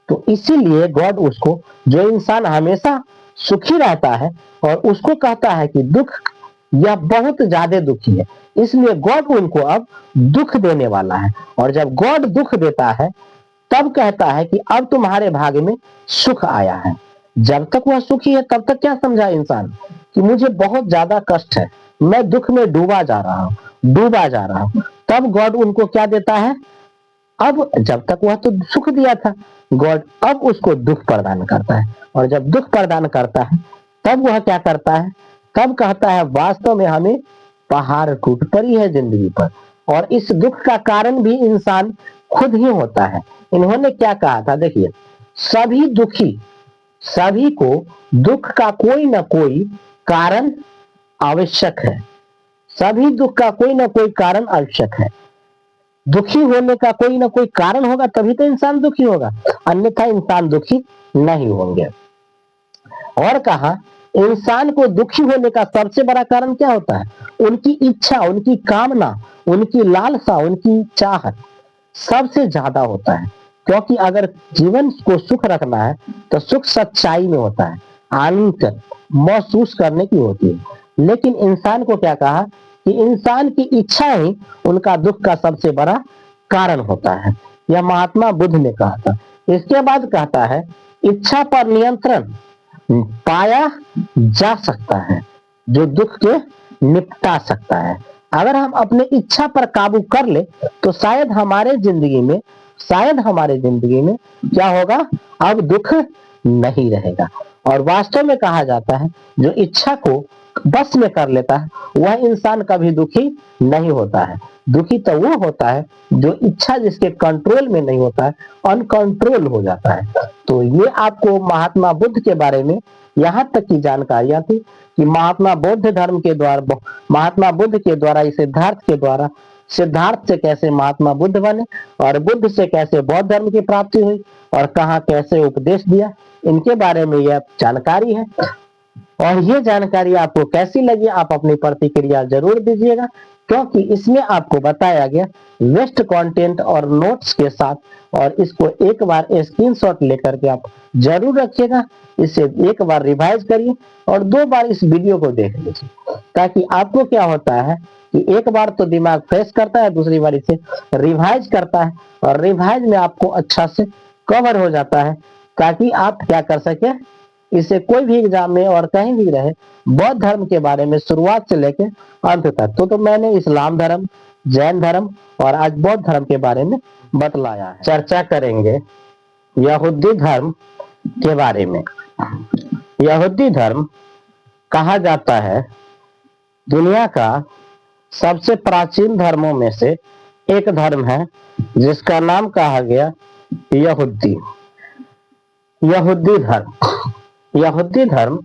तो इसीलिए गॉड उसको, जो इंसान हमेशा सुखी रहता है और उसको कहता है कि दुख यह बहुत ज्यादा दुखी है, इसलिए गॉड उनको अब दुख देने वाला है। और जब गॉड दुख देता है तब कहता है कि अब तुम्हारे भाग्य में सुख आया है। जब तक वह सुखी है तब तक क्या समझा इंसान कि मुझे बहुत ज्यादा कष्ट है, मैं दुख में डूबा जा रहा हूं। तब गॉड उनको क्या देता है? अब जब तक वह तो सुख दिया था, गॉड अब उसको दुख प्रदान करता है। और जब दुख प्रदान करता है तब वह क्या करता है? तब कहता है वास्तव में हमें पहाड़ टूट पड़ी है जिंदगी पर और इस दुख का कारण भी इंसान खुद ही होता है। इन्होंने क्या कहा था? देखिए, सभी दुखी, सभी को दुख का कोई ना कोई कारण आवश्यक है। सभी दुख का कोई ना कोई कारण आवश्यक है। दुखी होने का कोई ना कोई कारण होगा तभी तो इंसान दुखी होगा, अन्यथा इंसान दुखी नहीं होंगे। और कहा इंसान को दुखी होने का सबसे बड़ा कारण क्या होता है? उनकी इच्छा, उनकी कामना, उनकी लालसा, उनकी चाहत सबसे ज्यादा होता है। क्योंकि अगर जीवन को सुख रखना है तो सुख सच्चाई में होता है, आनंद महसूस करने की होती है। लेकिन इंसान को क्या कहा कि इंसान की इच्छा ही उनका दुख का सबसे बड़ा कारण होता है। यह महात्मा बुद्ध ने कहा था। इसके बाद कहता है इच्छा पर नियंत्रण पाया जा सकता है जो दुख के निपटा सकता है। अगर हम अपने इच्छा पर काबू कर ले तो शायद हमारे जिंदगी में क्या होगा? अब दुख नहीं रहेगा। और वास्तव में कहा जाता है जो इच्छा को बस में कर लेता है, वह इंसान कभी दुखी नहीं होता है। दुखी तो वो होता है जो इच्छा जिसके कंट्रोल में नहीं होता है, अनकंट्रोल हो जाता है। तो ये आपको महात्मा बुद्ध के बारे में यहाँ तक की जानकारियां थी कि महात्मा बुद्ध के द्वारा इस सिद्धार्थ के द्वारा सिद्धार्थ से कैसे महात्मा बुद्ध बने और बुद्ध से कैसे बौद्ध धर्म की प्राप्ति हुई और कहाँ कैसे उपदेश दिया, इनके बारे में यह जानकारी है। और ये जानकारी आपको कैसी लगी, आप अपनी प्रतिक्रिया जरूर दीजिएगा, क्योंकि इसमें आपको बताया गया वेस्ट कंटेंट और नोट्स के साथ, और इसको एक बार स्क्रीनशॉट लेकर के आप जरूर रखिएगा। इसे एक बार रिवाइज करिए और 2 बार इस वीडियो को देख लीजिए, ताकि आपको क्या होता है कि एक बार तो दिमाग फ्रेश करता है, दूसरी बार इसे रिवाइज करता है, और रिवाइज में आपको अच्छा से कवर हो जाता है, ताकि आप क्या कर सके, इसे कोई भी एग्जाम में और कहीं भी रहे बौद्ध धर्म के बारे में शुरुआत से लेकर अंत तक तो मैंने इस्लाम धर्म, जैन धर्म और आज बौद्ध धर्म के बारे में बतलाया है। चर्चा करेंगे यहूदी धर्म के बारे में। यहूदी धर्म कहा जाता है दुनिया का सबसे प्राचीन धर्मों में से एक धर्म है, जिसका नाम कहा गया यहूदी धर्म। यहूदी धर्म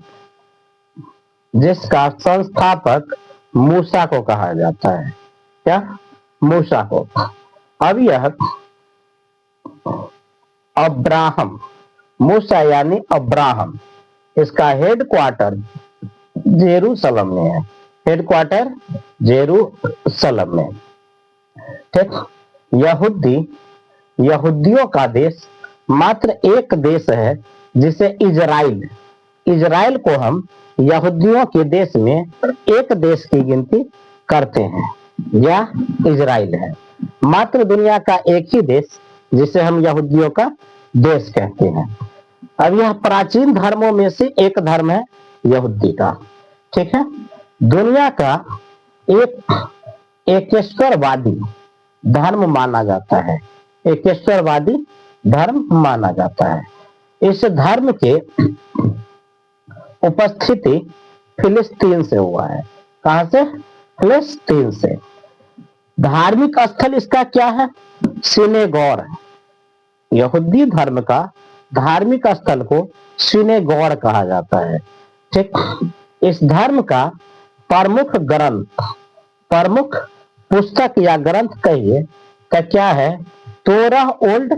जिसका संस्थापक मूसा को कहा जाता है। क्या? मूसा को। अब यह अब्राहम, मूसा यानी अब्राहम, इसका हेडक्वार्टर जेरूसलम में है। हेडक्वार्टर जेरूसलम में। ठीक। यहूदियों का देश मात्र एक देश है, जिसे इजराइल को हम यहूदियों के देश में एक देश की गिनती करते हैं, यह इजराइल है। मात्र दुनिया का एक ही देश जिसे हम यहूदियों का देश कहते हैं। अब यह प्राचीन धर्मों में से एक धर्म है यहूदी का। ठीक है। दुनिया का एक एकेश्वरवादी धर्म माना जाता है। एकेश्वरवादी धर्म माना जाता है। इस धर्म के उपस्थिति फिलिस्तीन से हुआ है। कहां से? फिलिस्तीन से। धार्मिक स्थल इसका क्या है? सिनेगोर है। यहूदी धर्म का धार्मिक स्थल को सिनेगोर कहा जाता है। ठीक। इस धर्म का प्रमुख पुस्तक या ग्रंथ कहिए का क्या है? तोरह ओल्ड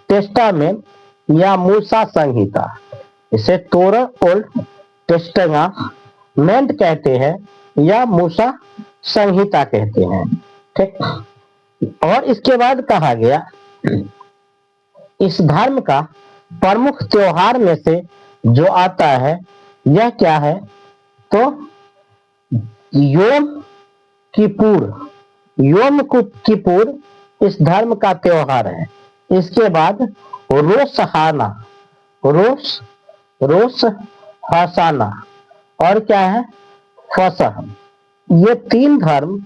टेस्टामेंट या मूसा संहिता। इसे तोरह ओल्ड टेस्टामेंट कहते हैं या मूसा संहिता कहते हैं। ठीक। और इसके बाद कहा गया इस धर्म का प्रमुख त्योहार में से जो आता है यह क्या है? तो योम किपुर इस धर्म का त्योहार है। इसके बाद रोश हसाना और क्या है? फसह। ये 3 धर्म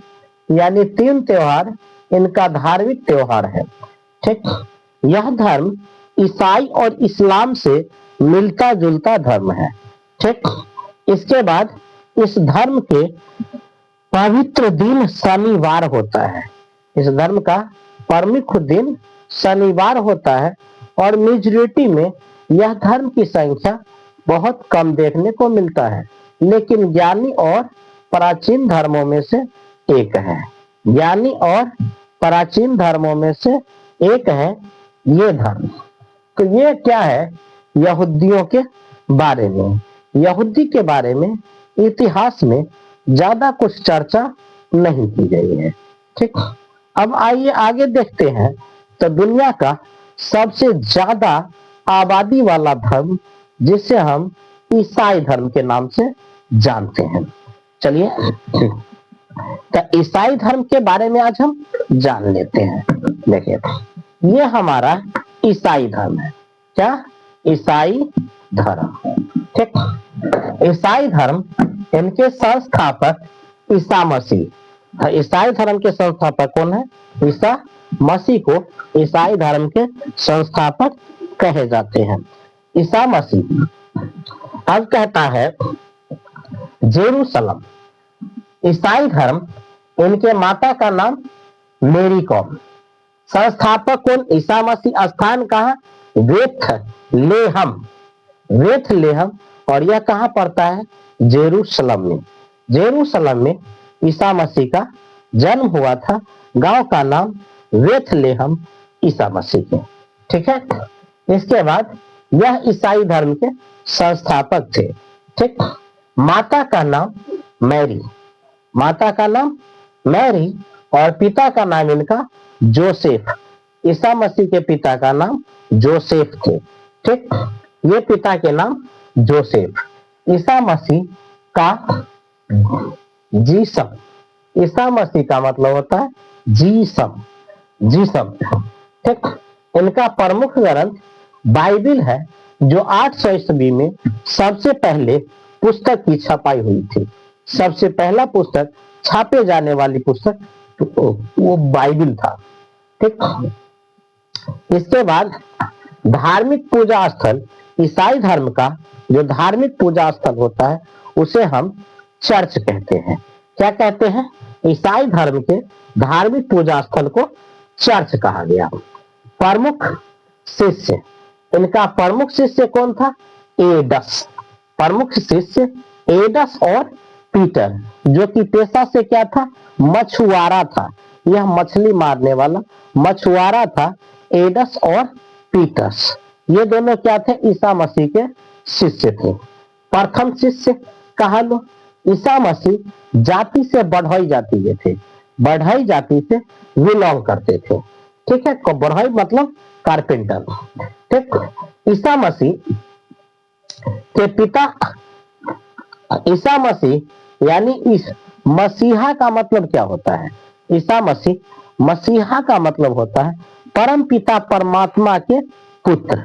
यानी 3 त्योहार इनका धार्मिक त्योहार है। ठीक। यह धर्म ईसाई और इस्लाम से मिलता जुलता धर्म है। ठीक। इसके बाद इस धर्म के पवित्र दिन शनिवार होता है। इस धर्म का प्रमुख दिन शनिवार होता है और मेजॉरिटी में यह धर्म की संख्या बहुत कम देखने को मिलता है, लेकिन ज्ञानी और प्राचीन धर्मों में से एक है। ज्ञानी और प्राचीन धर्मों में से एक है ये धर्म। तो ये क्या है? यहूदियों के बारे में। यहूदी के बारे में इतिहास में ज्यादा कुछ चर्चा नहीं की गई है। ठीक। अब आइए आगे देखते हैं। तो दुनिया का सबसे ज्यादा आबादी वाला धर्म जिसे हम ईसाई धर्म के नाम से जानते हैं। चलिए, तो ईसाई धर्म के बारे में आज हम जान लेते हैं। देखिए, ये हमारा ईसाई धर्म है। क्या? ईसाई धर्म। ठीक। ईसाई धर्म, इनके संस्थापक ईसा मसीह। ईसाई धर्म के संस्थापक कौन है? ईसा मसीह को ईसाई धर्म के संस्थापक कहे जाते हैं। ईसा मसीह अब कहता है जेरूसलम, ईसाई धर्म, इनके माता का नाम मेरी कॉम, संस्थापक कौन? ईसा मसीह, स्थान कहाँ? बेथलेहम, बेथलेहम, और यह कहाँ पड़ता है? जेरूसलम में। जेरूसलम में ईसा मसीह का जन्म हुआ था। गांव का नाम बेथलेहम ईसा मसीह के। ठीक है, इसके बाद यह ईसाई धर्म के संस्थापक थे। ठीक, माता का नाम मैरी, माता का नाम मैरी, और पिता का नाम इनका जोसेफ। ईसा मसीह के पिता का नाम जोसेफ थे। ठीक, ये पिता के नाम जोसेफ। ईसा मसीह का जीसम, ईसा मसीह का मतलब होता है जीसम, जीसम। ठीक, इनका प्रमुख ग्रंथ बाइबिल है, जो 800 ईस्वी में सबसे पहले पुस्तक की छपाई हुई थी। सबसे पहला पुस्तक छापे जाने वाली पुस्तक वो बाइबिल था। ठीक, इसके बाद धार्मिक पूजा स्थल, ईसाई धर्म का जो धार्मिक पूजा स्थल होता है उसे हम चर्च कहते हैं। क्या कहते हैं? ईसाई धर्म के धार्मिक पूजा स्थल को चर्च कहा गया। प्रमुख शिष्य, इनका प्रमुख शिष्य कौन था? एडस। प्रमुख शिष्य एडस और पीटर, जो कि पेशा से क्या था? मछुआरा था। यह मछली मारने वाला मछुआरा था। एडस और पीटर्स, ये दोनों क्या थे? ईसा मसीह के शिष्य थे। प्रथम शिष्य कहा लो, ईसा मसीह जाति से बढ़ई जाति के थे, बढ़ई जाति से बिलोंग करते थे। ठीक है, बढ़ई मतलब कारपेंटर। ठीक, ईसा मसीह के पिता, ईसा मसीह यानी इस मसीहा का मतलब क्या होता है? ईसा मसीह, मसीहा का मतलब होता है परम पिता परमात्मा के पुत्र।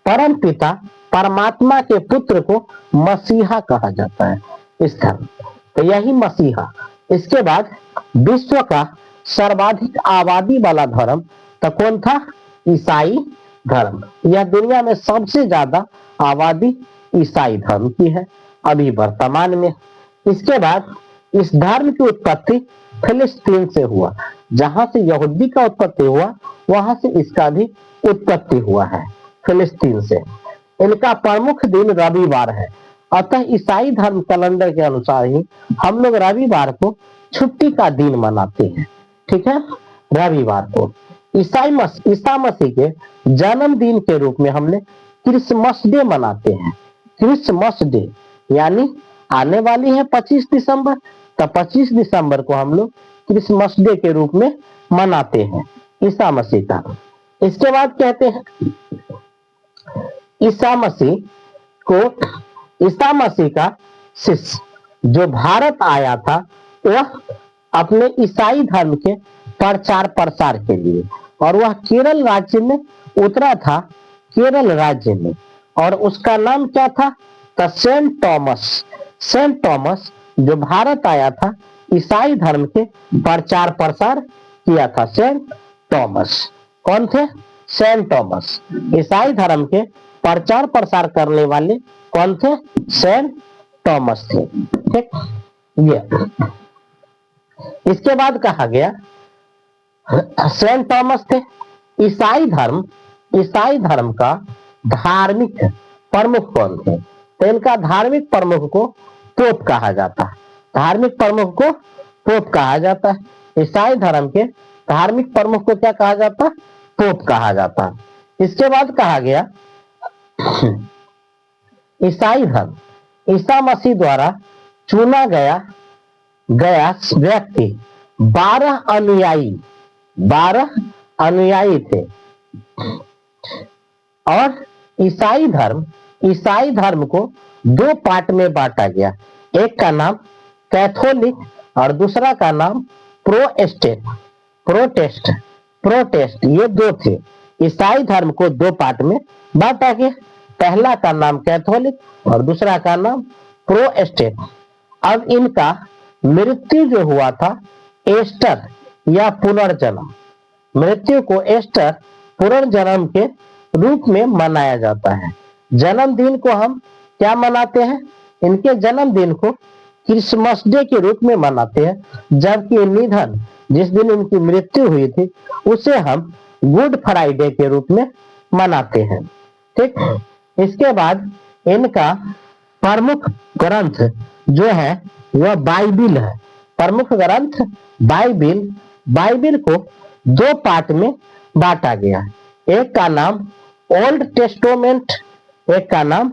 परम पिता परमात्मा के पुत्र को मसीहा कहा जाता है इस धर्म, तो यही मसीहा। इसके बाद विश्व का सर्वाधिक आबादी वाला धर्म तो कौन था? ईसाई धर्म। यह दुनिया में सबसे ज्यादा आबादी ईसाई धर्म की है अभी वर्तमान में। इसके बाद इस धर्म की उत्पत्ति फिलिस्तीन से हुआ, जहां से यहूदी का उत्पत्ति हुआ वहां से इसका भी उत्पत्ति हुआ है, फिलिस्तीन से। इनका प्रमुख दिन रविवार है, अतः ईसाई धर्म कैलेंडर के अनुसार ही हम लोग रविवार को छुट्टी का दिन मनाते हैं। ठीक है, रविवार को ईसा मसीह के जन्मदिन के रूप में हमने क्रिसमस डे मनाते हैं। क्रिसमस डे यानी आने वाली है 25 दिसंबर, तो 25 दिसंबर को हम लोग क्रिसमस डे के रूप में मनाते हैं ईसा मसीह का। इसके बाद कहते हैं ईसा मसीह को, ईसा मसीह का शिष्य जो भारत आया था वह अपने ईसाई धर्म के प्रचार प्रसार के लिए, और वह केरल राज्य में उतरा था, केरल राज्य में, और उसका नाम क्या था? Saint Thomas. सेंट थॉमस जो भारत आया था, ईसाई धर्म के प्रचार प्रसार किया था। सेंट थॉमस कौन थे? सेंट थॉमस ईसाई धर्म के प्रचार प्रसार करने वाले कौन थे? सेंट थॉमस थे। ठीक, ये इसके बाद कहा गया सेंट थॉमस थे। ईसाई धर्म का धार्मिक प्रमुख कौन थे? तो इनका धार्मिक प्रमुख को पोप कहा जाता है। धार्मिक प्रमुख को पोप कहा जाता है। ईसाई धर्म के धार्मिक प्रमुख को क्या कहा जाता है? पोप कहा जाता है। इसके बाद कहा गया ईसाई धर्म, ईसा मसीह द्वारा चुना गया व्यक्ति 12 अनुयायी थे। और ईसाई धर्म को 2 पार्ट में बांटा गया। एक का नाम कैथोलिक और दूसरा का नाम प्रोटेस्ट, ये 2 थे। ईसाई धर्म को 2 पार्ट में बांटा गया, पहला का नाम कैथोलिक और दूसरा का नाम प्रोटेस्टेंट। अब इनका मृत्यु जो हुआ था ईस्टर या पुनर्जन्म, मृत्यु को ईस्टर पुनर्जन्म के रूप में मनाया जाता है। जन्मदिन को हम क्या मनाते हैं? इनके जन्मदिन को क्रिसमस डे के रूप में मनाते हैं, जबकि निधन जिस दिन इनकी मृत्यु हुई थी उसे हम गुड फ्राइडे के रूप में मनाते हैं। ठीक, इसके बाद इनका प्रमुख ग्रंथ जो है वह बाइबिल है। प्रमुख ग्रंथ बाइबिल। बाइबिल को दो पार्ट में बांटा गया है। एक का नाम ओल्ड टेस्टामेंट, एक का नाम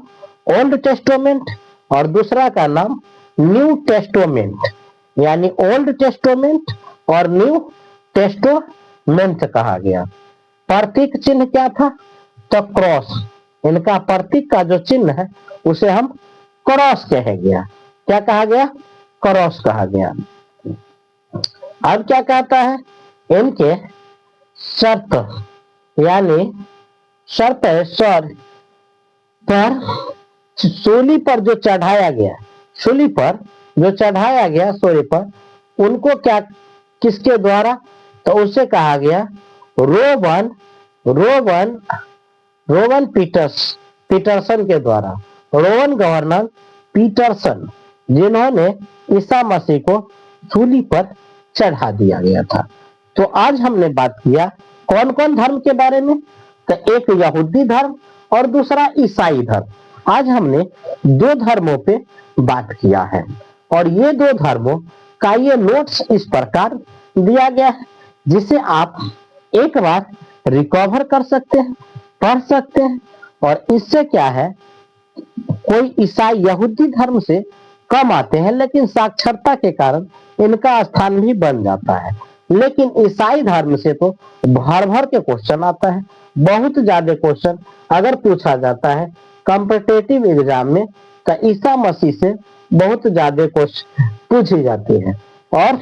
ओल्ड टेस्टामेंट और दूसरा का नाम न्यू टेस्टामेंट, यानी ओल्ड टेस्टामेंट और न्यू टेस्टामेंट कहा गया। प्रतीक चिन्ह क्या था? तो क्रॉस। इनका प्रतीक का जो चिन्ह है उसे हम क्रॉस कहा गया। क्या कहा गया? क्रॉस कहा गया। अब क्या कहता है? इनके शर्त, यानी शर्त है सर पर सूली पर जो चढ़ाया गया, सूली पर जो चढ़ाया गया सूली पर, उनको क्या, किसके द्वारा? तो उसे कहा गया रोवन पीटरसन के द्वारा। रोमन गवर्नर पीटरसन, जिन्होंने ईसा मसीह को सूली पर चढ़ा दिया गया था। तो आज हमने बात किया कौन कौन धर्म के बारे में? तो एक यहूदी धर्म और दूसरा ईसाई धर्म। आज हमने दो धर्मों पे बात किया है और ये दो धर्मों का ये नोट्स इस प्रकार दिया गया है, जिसे आप एक बार रिकवर कर सकते हैं, पढ़ सकते हैं। और इससे क्या है, कोई ईसाई यहूदी धर्म से कम आते हैं, लेकिन साक्षरता के कारण इनका स्थान भी बन जाता है। लेकिन ईसाई धर्म से तो भर भर के क्वेश्चन आता है, बहुत ज्यादा क्वेश्चन अगर पूछा जाता है कॉम्पिटिटिव एग्जाम में, तो ईसा मसीह से बहुत ज्यादा क्वेश्चन पूछी जाती है। और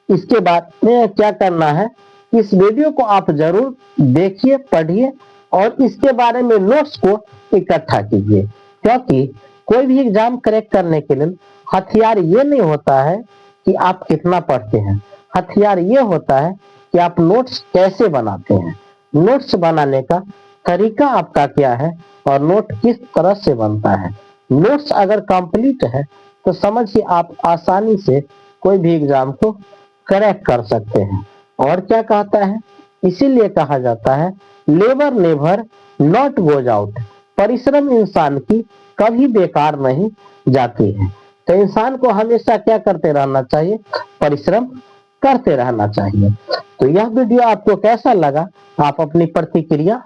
इसके बाद में क्या करना है, इस वीडियो को आप जरूर देखिए, पढ़िए और इसके बारे में नोट्स को इकट्ठा कीजिए, क्योंकि कोई भी एग्जाम क्रैक करने के लिए हथियार ये नहीं होता है कि आप कितना पढ़ते हैं, हथियार ये होता है कि आप नोट्स कैसे बनाते हैं, नोट्स बनाने का तरीका आपका क्या है और नोट किस तरह से बनता है। नोट्स अगर कंप्लीट है तो समझिए आप आसानी से कोई भी एग्जाम को क्रैक कर सकते हैं। और क्या कहता है, इसीलिए कहा जाता है labour never not goes out, परिश्रम इंसान की कभी बेकार नहीं जाती है। तो इंसान को हमेशा क्या करते रहना चाहिए? परिश्रम करते रहना चाहिए। तो यह वीडियो आपको कैसा लगा, आप अपनी प्रतिक्रिया